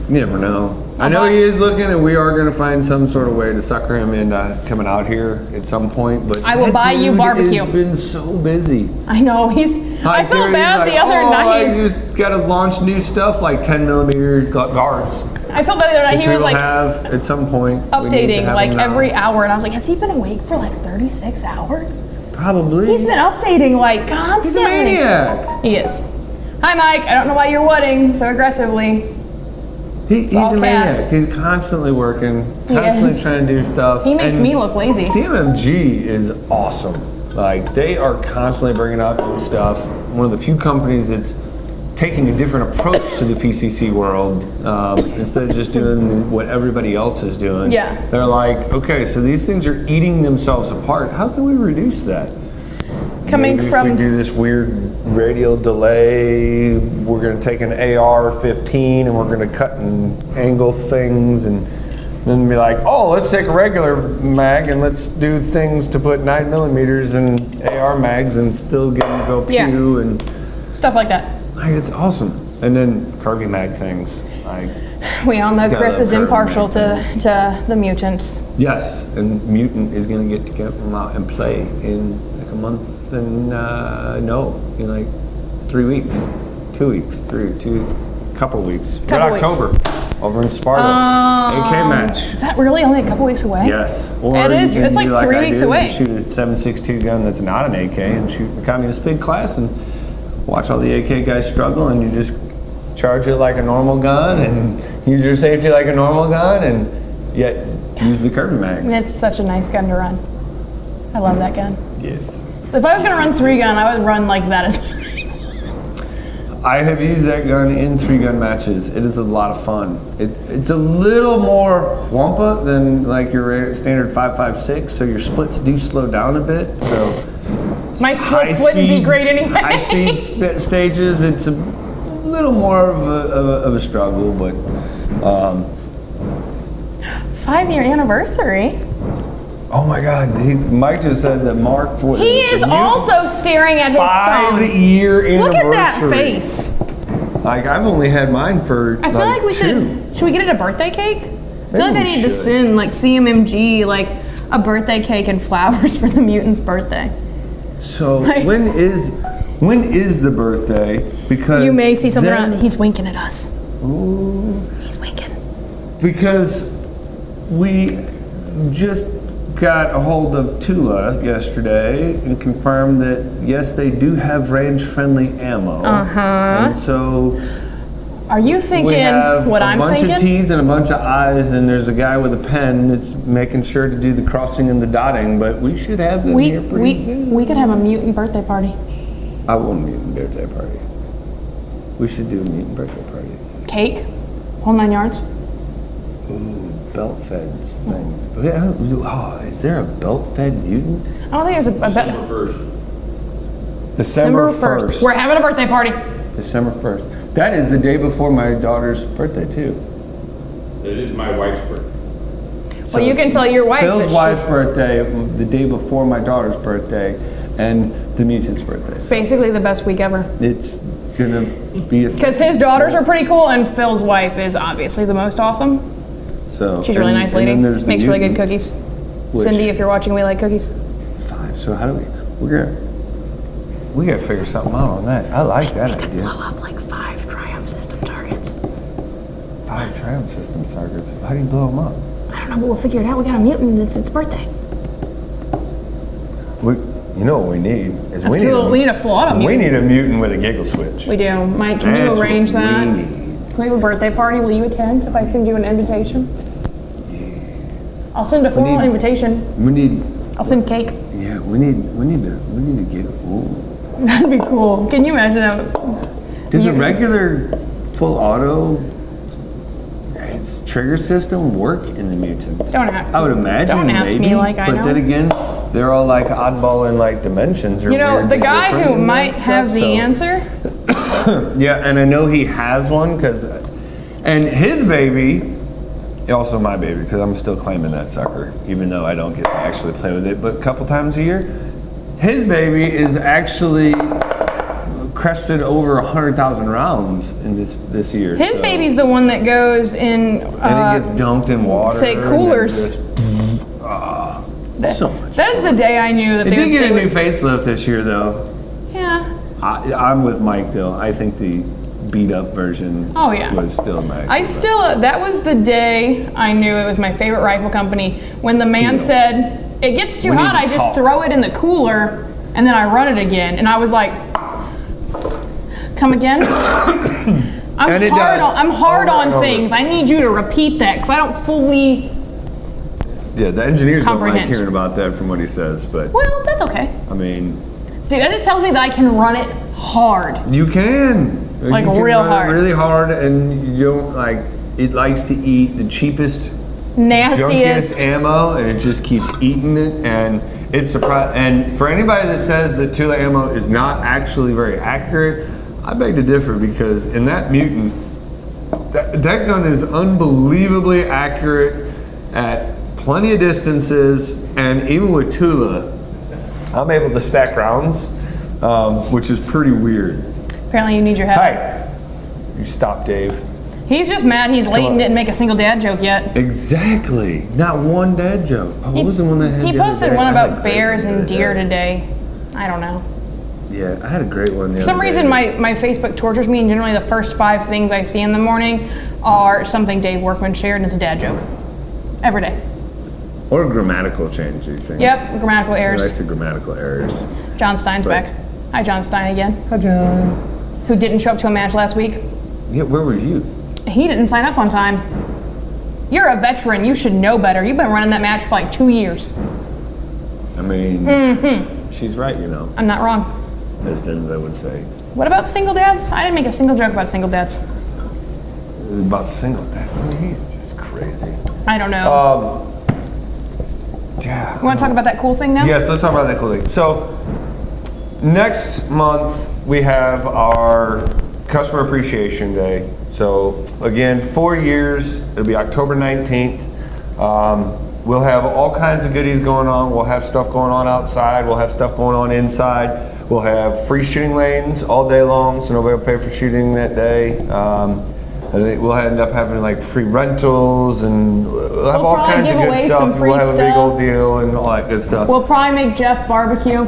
You never know. I know he is looking, and we are going to find some sort of way to sucker him into coming out here at some point. But I will that buy you dude barbecue. Has been so busy. I know I felt bad the other I night. just got to launch new stuff like 10mm guards. I felt bad the other night. He was We'll like have at some point we need to updating have like him now. every hour, and I was like, has he been awake for like 36 hours? Probably. He's been updating like He's a constantly. maniac. He is. Hi, Mike. I don't know why you're wutting so aggressively. He's all a maniac. caps. He's constantly working, He constantly is. trying to do stuff. He makes And me look lazy. CMMG is awesome. Like, they are constantly bringing out new stuff. One of the few companies that's taking a different approach to the PCC world instead of just doing what everybody else is doing. Yeah. They're like, okay, so these things are eating themselves apart. How can we reduce that? Coming Maybe from if we do this weird radial delay, we're going to take an AR-15 and we're going to cut and angle things and then be like, oh, let's take a regular mag and let's do things to put 9mm in AR mags and still get them to go Yeah. pew and stuff like that. like, it's awesome. And then curvy mag things. Like, We all know Gotta Chris is love curvy impartial mag to the mutants. yes, and Mutant is going to get to come out and play in like a month and in like 3 weeks, 2 weeks, couple weeks. Couple weeks. October, over in Sparta, AK match. Is that really only a couple weeks away? Yes, or It is. you can It's like do 3 I weeks do, away. Shoot a 7.62 gun that's not an AK and shoot the communist pig class and watch all the AK guys struggle, and you just charge it like a normal gun and use your safety like a normal gun, and yet use the curvy mags. It's such a nice gun to run. I love that gun. Yes. If I was gonna run 3-gun, I would run like that as I have used that gun in 3-gun matches. It is a lot of fun. It's a little more whampa than like your standard 5.56, so your splits do slow down a bit. So my splits wouldn't be great anyway. High speed stages, it's a little more of a struggle, but 5-year anniversary. oh my God, Mike just said that Mark for He is also staring at his phone. 5-year anniversary. Look at that face. Like, I've only had mine for I feel like we 2. should we get it a birthday cake? I feel like Maybe I we need to should. send like CMMG like a birthday cake and flowers for the mutant's birthday. So Like- when is the birthday? Because You may see something then- around. He's winking at us. Ooh, He's winking. because we just got a hold of Tula yesterday and confirmed that yes, they do have range-friendly ammo. And so Are you we thinking have what a I'm bunch thinking? of T's and a bunch of I's, and there's a guy with a pen that's making sure to do the crossing and the dotting. But we should have them here pretty soon. We could have a mutant birthday party. I want a mutant birthday party. We should do a mutant birthday party. Cake, whole 9 yards. Belt feds things. Oh, is there a belt fed mutant? I don't think there's a December December 1st. We're having a birthday party. December 1st. That is the day before my daughter's birthday too. It is my wife's birthday. So Well, you can it's tell your wife that Phil's she- wife's birthday, the day before my daughter's birthday, and the mutant's birthday. It's basically the best week ever. It's gonna be a thing. Because his daughters are pretty cool, and Phil's wife is obviously the most awesome. So She's a really nice lady. then there's the Makes really good mutant, cookies. which- Cindy, if you're watching, we like cookies. 5. So how do we gotta figure something out on that. I like that idea. Up like 5 Triumph system targets. 5 Triumph system targets. How do you blow them up? I don't know, but we'll figure it out. We got a mutant. It's its birthday. You know what we need is we need a full auto We mutant. need a mutant with a giggle switch. We do. Mike, can you That's what arrange we that? need. Can we have a birthday party? Will you attend if I send you an invitation? I'll send a formal need- invitation. We need. I'll send cake. Yeah, we need a giggle. Ooh. That'd be cool. Can you imagine how? Does a You- regular full auto trigger system work in the mutant? Don't have to. I would imagine. Don't ask maybe, me like I but know. then again, they're all like oddball in like dimensions. Or You know, the weirdly guy different who and might stuff, have the so- answer. Yeah, and I know he has one and his baby, also my baby, because I'm still claiming that sucker, even though I don't get to actually play with it, but a couple times a year. His baby is actually crested over 100,000 rounds in this year. His so. baby's the one that goes in. And it gets dunked in water. say and coolers. then just, so much. That is the day I knew that It they did get a would. new facelift this year, though. Yeah. I'm with Mike, though. I think the beat up version Oh, yeah. was still nice. I still, that was the day I knew it was my favorite rifle company when the man Tito. said, it gets too We need hot, to I just talk." throw it in the cooler and then I run it again. And I was like, come again? And it does. I'm hard Over and on over. things. I need you to repeat that because I don't fully, Yeah, the engineers don't like Comprehend. hearing about that from what he says, but well, that's okay. I mean, Dude, that just tells me that I can run it hard. you can. Like, You can real run it hard. really hard, and you don't like. It likes to eat the cheapest, Nastiest. junkiest ammo, and it just keeps eating it. And it's surprising. And for anybody that says that Tula ammo is not actually very accurate, I beg to differ because in that Mutant, that gun is unbelievably accurate at plenty of distances, and even with Tula, I'm able to stack rounds, which is pretty weird. Apparently you need your head. Hey, you stop, Dave. He's just mad he's late on. and didn't make a single dad joke yet. Exactly. Not one dad joke. Oh, what was the one that had He the other posted day? one I had a about great bears one the and other deer day. today. I don't know. Yeah, I had a great one the For some reason, my Facebook tortures me, and generally the first 5 things I see in the morning are something Dave Workman shared, and it's a dad joke. Every day. Or grammatical change, you think? Yep, grammatical I errors. see grammatical errors. John Stein's Right. back. Hi, John Stein again. Hi, John. Who didn't show up to a match last week. Yeah, where were you? He didn't sign up on time. You're a veteran. You should know better. You've been running that match for like 2 years. I mean, she's right, you know, I'm not wrong. as Denzel would say. What about single dads? I didn't make a single joke about single dads. About single dad. I mean, he's just crazy. I don't know. Yeah. You want to talk about that cool thing now? Yes, let's talk about that cool thing. So, next month we have our Customer Appreciation Day. So, again, 4 years. It'll be October 19th. We'll have all kinds of goodies going on. We'll have stuff going on outside. We'll have stuff going on inside. We'll have free shooting lanes all day long, so nobody will pay for shooting that day. I think we'll end up having like free rentals, and we'll have We'll all probably kinds of give good away stuff. some free We'll have a big stuff. old deal and all that good stuff. We'll probably make Jeff barbecue.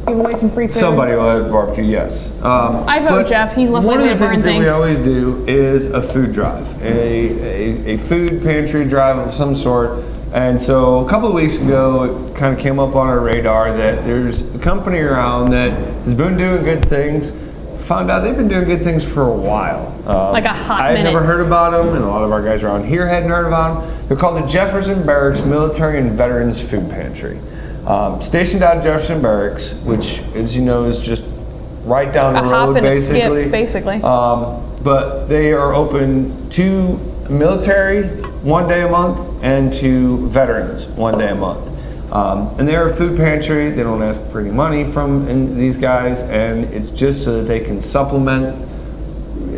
Give away some free food. Somebody will have barbecue, yes. I vote But Jeff. He's less one likely of to the burn things that we things. always do is a food drive, a food pantry drive of some sort. And so a couple of weeks ago, it kind of came up on our radar that there's a company around that has been doing good things. Found out they've been doing good things for a while. Like a hot I had minute. never heard about them, and a lot of our guys around here hadn't heard about them. They're called the Jefferson Barracks Military and Veterans Food Pantry. Stationed out of Jefferson Barracks, which, as you know, is just right down the A hop road, and a basically. skip, basically. But they are open to military 1 day a month and to veterans 1 day a month. And they're a food pantry. They don't ask for any money from these guys, and it's just so that they can supplement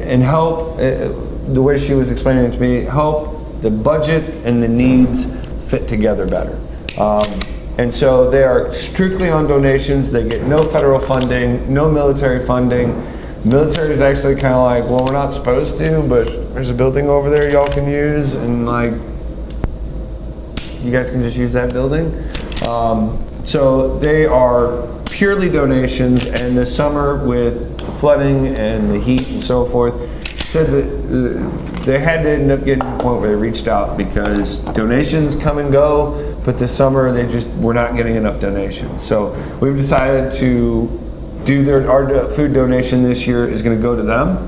and help, the way she was explaining it to me, help the budget and the needs fit together better. And so they are strictly on donations. They get no federal funding, no military funding. Military is actually kind of like, well, we're not supposed to, but there's a building over there y'all can use, and like, you guys can just use that building. So they are purely donations, and this summer with the flooding and the heat and so forth, said that they had to end up getting to the point where they reached out because donations come and go, but this summer they just were not getting enough donations. So we've decided to do our food donation this year is going to go to them.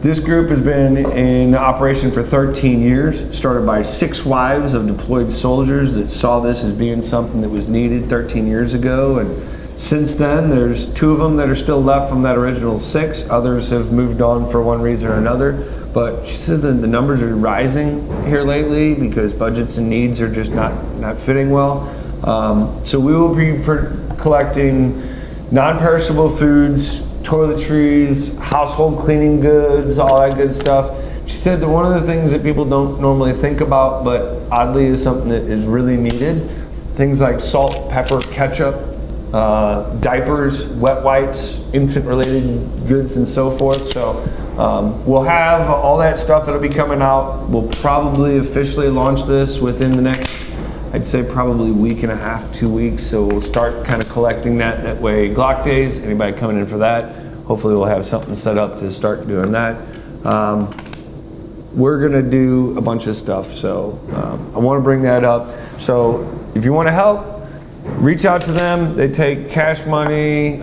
This group has been in operation for 13 years, started by 6 wives of deployed soldiers that saw this as being something that was needed 13 years ago. And since then, there's 2 of them that are still left from that original 6. Others have moved on for one reason or another. But she says that the numbers are rising here lately because budgets and needs are just not fitting well. So we will be collecting non-perishable foods, toiletries, household cleaning goods, all that good stuff. She said that one of the things that people don't normally think about, but oddly is something that is really needed, things like salt, pepper, ketchup, diapers, wet wipes, infant-related goods, and so forth. So we'll have all that stuff that'll be coming out. We'll probably officially launch this within the next, I'd say probably week and a half, 2 weeks. So we'll start kind of collecting that. That way, Glock Days, anybody coming in for that, hopefully we'll have something set up to start doing that. We're gonna do a bunch of stuff, so I want to bring that up. So if you want to help, reach out to them. They take cash money.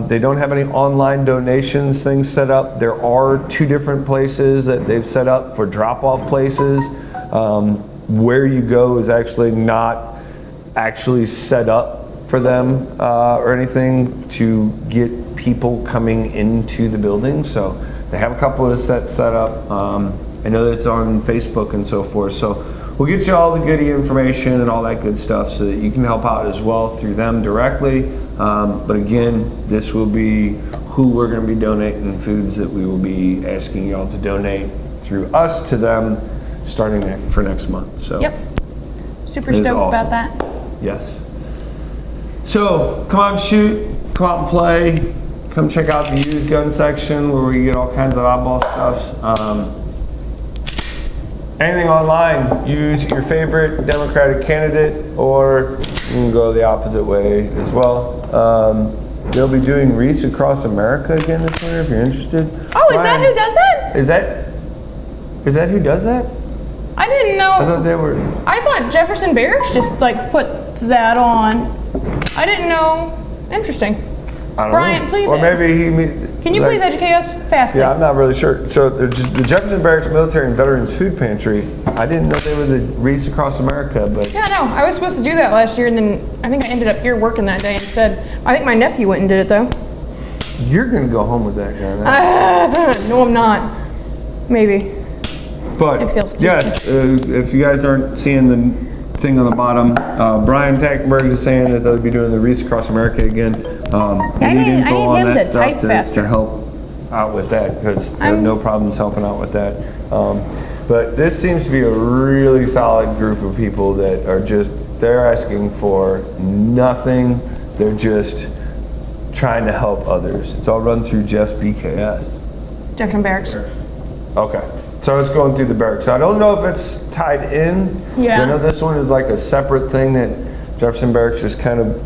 They don't have any online donations things set up. There are 2 different places that they've set up for drop-off places. Where you go is actually not actually set up for them or anything to get people coming into the building. So they have a couple of sets set up. I know that it's on Facebook and so forth. So we'll get you all the goodie information and all that good stuff so that you can help out as well through them directly. But again, this will be who we're going to be donating foods that we will be asking y'all to donate through us to them starting for next month. So Yep. Super it is stoked awesome. about that. Yes. So come out and shoot, come out and play, come check out the used gun section where we get all kinds of oddball stuff. Anything online, use your favorite Democratic candidate, or you can go the opposite way as well. They'll be doing Reese Across America again this winter if you're interested. Oh, is that who does that? Is that who does that? I didn't know. I thought they were. I thought Jefferson Barracks just like put that on. I didn't know. Interesting. I don't Brian, know. please. Or maybe he. Can you please educate us fast? Yeah, I'm not really sure. So the Jefferson Barracks Military and Veterans Food Pantry, I didn't know they were the Reese Across America, but Yeah, no, I was supposed to do that last year, and then I think I ended up here working that day instead. I think my nephew went and did it though. you're gonna go home with that guy now. No, I'm not. Maybe. But It feels stupid. yes, if you guys aren't seeing the thing on the bottom, Brian Tackenberg is saying that they'll be doing the Reese Across America again. We I need him to type to faster. help out with that because I have I'm- no problems helping out with that. But this seems to be a really solid group of people that are they're asking for nothing. They're just trying to help others. It's all run through Jeff's BKS. Jefferson Barracks. Okay. So it's going through the barracks. So I don't know if it's tied in. 'Cause Yeah. I know this one is like a separate thing that Jefferson Barracks just kind of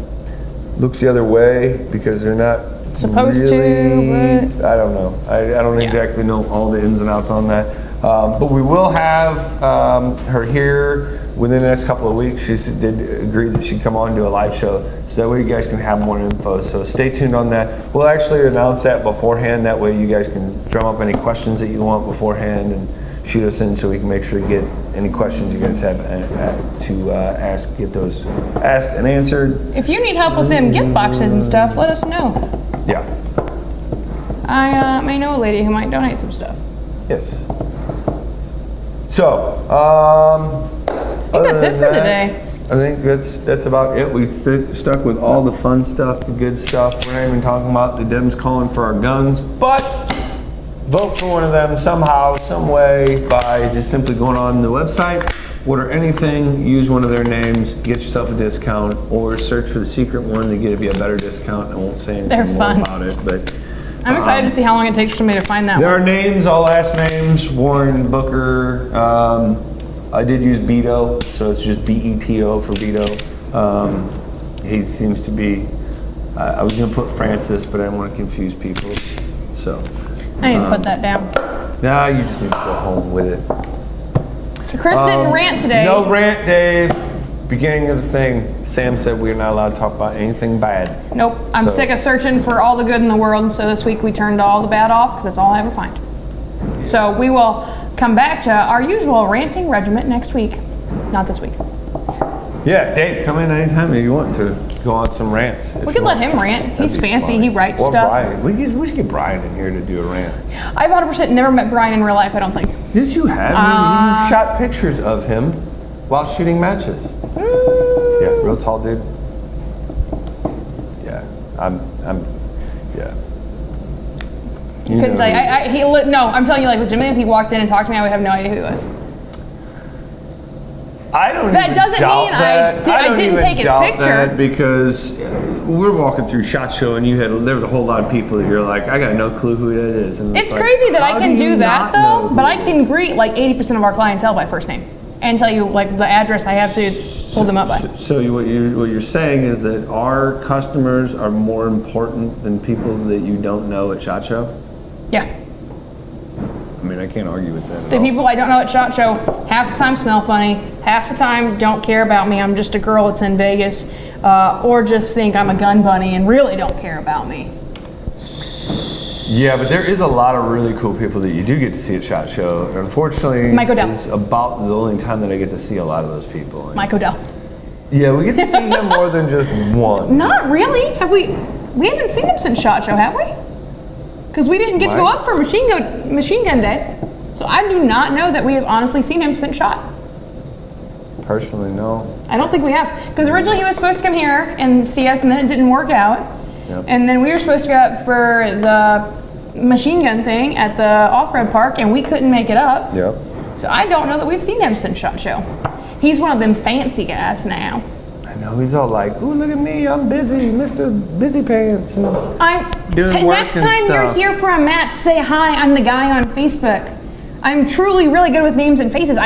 looks the other way because they're not Supposed really, to, I don't know. I don't Yeah. exactly know all the ins and outs on that. But we will have her here within the next couple of weeks. She did agree that she'd come on and do a live show. So that way you guys can have more info. So stay tuned on that. We'll actually announce that beforehand. That way you guys can drum up any questions that you want beforehand and shoot us in so we can make sure to get any questions you guys have to ask, get those asked and answered. If you need help with them gift boxes and stuff, let us know. Yeah. I may know a lady who might donate some stuff. Yes. So, I think that's it for today. I think that's about it. We stuck with all the fun stuff, the good stuff. We're not even talking about the Dems calling for our guns, but vote for one of them somehow, some way by just simply going on the website, order anything, use one of their names, get yourself a discount, or search for the secret one to get a better discount. I won't say anything They're more fun. about it, but I'm excited to see how long it takes for me to find that there are one. names, all last names, Warren, Booker. I did use Beto, so it's just Beto for Beto. He seems to be, I was gonna put Francis, but I didn't want to confuse people. So, I need to put that down. nah, you just need to go home with it. Chris didn't rant today. No rant, Dave. Beginning of the thing, Sam said we're not allowed to talk about anything bad. Nope. I'm So- sick of searching for all the good in the world, so this week we turned all the bad off because that's all I ever find. So we will come back to our usual ranting regiment next week. Not this week. Yeah, Dave, come in anytime if you want to go on some rants. We could let him rant. He's That'd be fancy. fun. He writes Or stuff. Brian. We should get Brian in here to do a rant. I've 100% never met Brian in real life, I don't think. Yes, you have. You shot pictures of him while shooting matches. Yeah, real tall dude. Yeah, yeah. You Couldn't know tell you. who he is. I'm telling you, like, legitimately, if he walked in and talked to me, I would have no idea who he was. I don't don't That even doesn't doubt mean that. I don't didn't even take his doubt picture. that because we're walking through SHOT Show and there was a whole lot of people that you're like, I got no clue who that is. And It's like, crazy that I how can do you do that not know though, who but I it can is? greet like 80% of our clientele by first name and tell you like the address I have to pull them up by. So what you're saying is that our customers are more important than people that you don't know at SHOT Show? Yeah. I mean, I can't argue with that at The all. people I don't know at SHOT Show half the time smell funny, half the time don't care about me, I'm just a girl that's in Vegas, or just think I'm a gun bunny and really don't care about me. Yeah, but there is a lot of really cool people that you do get to see at SHOT Show. And unfortunately, Mike Odell. it's about the only time that I get to see a lot of those people. And Mike Odell. yeah, we get to see him more than just one. Not really. We haven't seen him since SHOT Show, have we? Because we didn't get to go Mike? up for Machine Gun Day. So I do not know that we have honestly seen him since SHOT. Personally, no. I don't think we have. Because originally he was supposed to come here and see us, and then it didn't work out. Yep. And then we were supposed to go up for the machine gun thing at the off-road park, and we couldn't make it up. Yep. So I don't know that we've seen him since SHOT Show. He's one of them fancy guys now. I know, he's all like, ooh, look at me, I'm busy, Mr. Busy Pants. And Doing work Next and time stuff. you're here for a match, say hi, I'm the guy on Facebook. I'm truly really good with names and faces.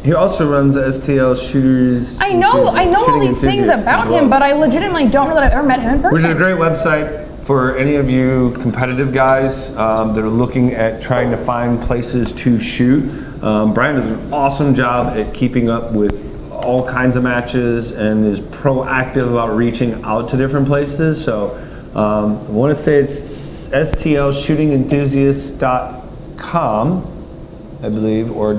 he also runs STL Shooters. I know all Shooting these things Enthusiasts about as well. him, but I legitimately don't know that I've ever met him in person. Which is a great website for any of you competitive guys that are looking at trying to find places to shoot. Brian does an awesome job at keeping up with all kinds of matches and is proactive about reaching out to different places. So I want to say it's stlshootingenthusiasts.com, I believe, or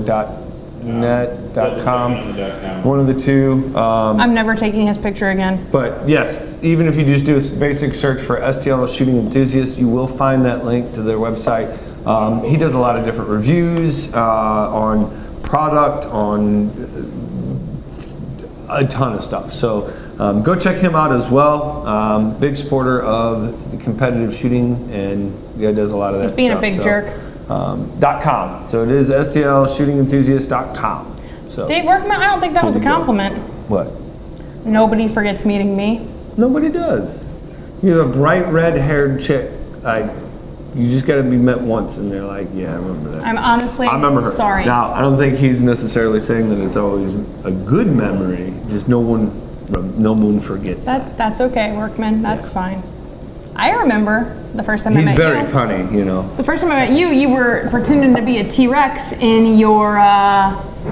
.net.com, one of the two. I'm never taking his picture again. But yes, even if you just do a basic search for STL Shooting Enthusiasts, you will find that link to their website. He does a lot of different reviews on product, on a ton of stuff. So go check him out as well. Big supporter of the competitive shooting, and yeah, does a lot of that Being a stuff. big jerk. .com. So it is stlshootingenthusiast.com. So Dave Workman, I don't think that was a There you go. compliment. what? Nobody forgets meeting me. Nobody does. You're a bright red-haired chick. You just got to be met once, and they're like, "Yeah, I remember that." I'm honestly I remember her. sorry. Now, I don't think he's necessarily saying that it's always a good memory. Just no one forgets that. That's okay, Workman. That's fine. I remember the first time I He's met very you. punny, you know. The first time I met you, you were pretending to be a T-Rex in your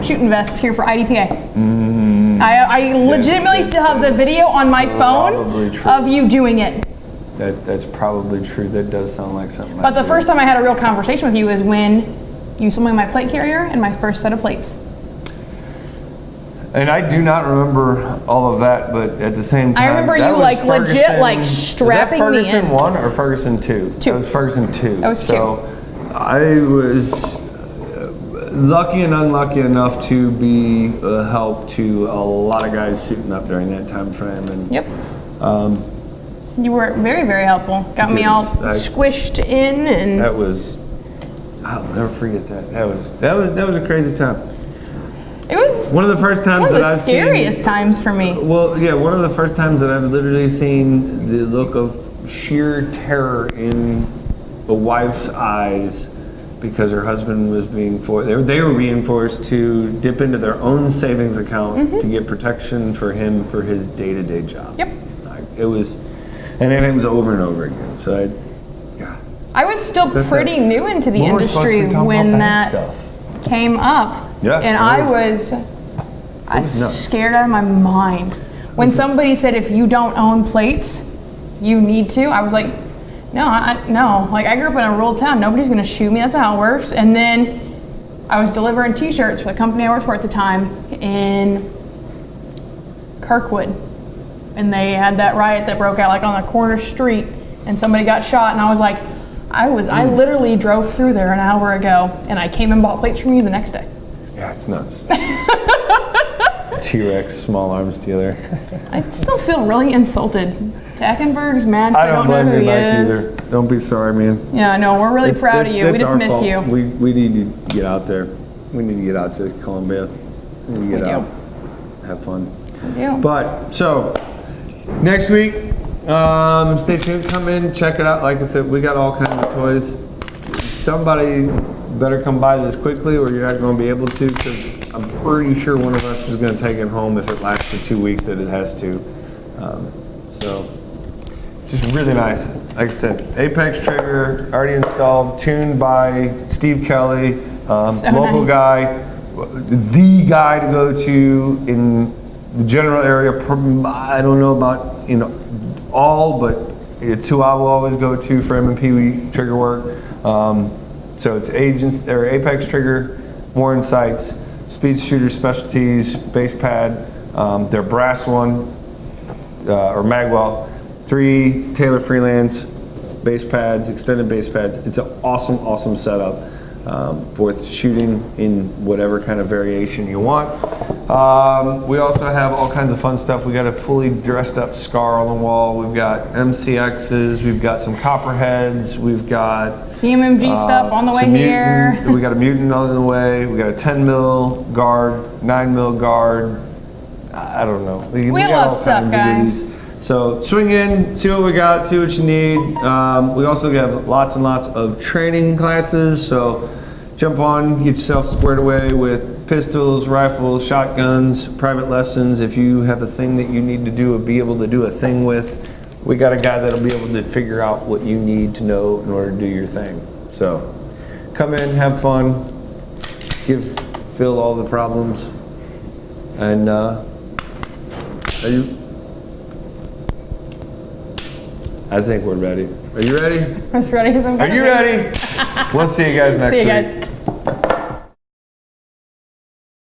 shooting vest here for IDPA. I legitimately still have the video on my probably phone true. of you doing it. That's probably true. That does sound like something. But the first time I had a real conversation with you is when you sold me my plate carrier and my first set of plates. And I do not remember all of that, but at the same time, I remember that you, was like, legit, Ferguson- like, was strapping that me Ferguson in. 1 or Ferguson 2? Two. That was Ferguson 2. That was so I was lucky and unlucky enough to be a help to a lot of guys suiting up during that time frame. And Yep. You were very, very helpful. Got me all Because squished in and that was, I'll never forget that. That was a crazy time. it was One of the first times one of that the I've seen. scariest times for me. Well, yeah, one of the first times that I've literally seen the look of sheer terror in a wife's eyes because her husband was being forced. They were being forced to dip into their own savings account to get protection for him for his day-to-day job. Yep. It was, and then it was over and over again. So I was still That's pretty it. new into the Well, we're supposed to be industry talking when about bad that stuff. came up. Yeah, And it I was- was nuts. scared out of my mind. When somebody said, if you don't own plates, you need to, I was like, no. Like, I grew up in a rural town. Nobody's going to shoot me. That's not how it works. And then I was delivering T-shirts for the company I worked for at the time in Kirkwood. And they had that riot that broke out like on a corner street and somebody got shot. And I was like, I literally drove through there an hour ago and I came and bought plates from you the next day. Yeah, it's nuts. T-Rex, small arms dealer. I still feel really insulted. Tackenberg's mad 'cause I don't know blame who you, he Mike, is. either. Don't be sorry, man. Yeah, no, we're really proud of you. We That's just our miss fault. you. We need to get out there. We need to get out to Columbia. We need to We get do. out, have fun. Yeah. But so next week, stay tuned. Come in, check it out. Like I said, we got all kinds of toys. Somebody better come by this quickly, or you're not going to be able to, because I'm pretty sure one of us is going to take it home if it lasts for 2 weeks that it has to. So just really nice. Like I said, Apex trigger already installed, tuned by Steve Kelly, local nice. guy, the guy to go to in the general area. I don't know about all, but it's who I will always go to for M&P trigger work. So it's Apex Trigger, Warren Sights, Speed Shooter Specialties, base pad, their brass one, or Magwell, 3 Taylor Freelance base pads, extended base pads. It's an awesome, awesome setup for shooting in whatever kind of variation you want. We also have all kinds of fun stuff. We got a fully dressed up SCAR on the wall. We've got MCXs. We've got some Copperheads. We've got CMMG stuff on the way some here. Mutant. We got a Mutant on the way. We got a 10 mil guard, 9 mil guard. I don't know. We have a lot of stuff, guys. So swing in, see what we got, see what you need. We also have lots and lots of training classes. So jump on, get yourself squared away with pistols, rifles, shotguns, private lessons. If you have a thing that you need to do or be able to do a thing with, we got a guy that'll be able to figure out what you need to know in order to do your thing. So come in, have fun, give Phil all the problems, and I think we're ready. Are you ready? I was ready. Are you ready? We'll see you guys next See you week. guys.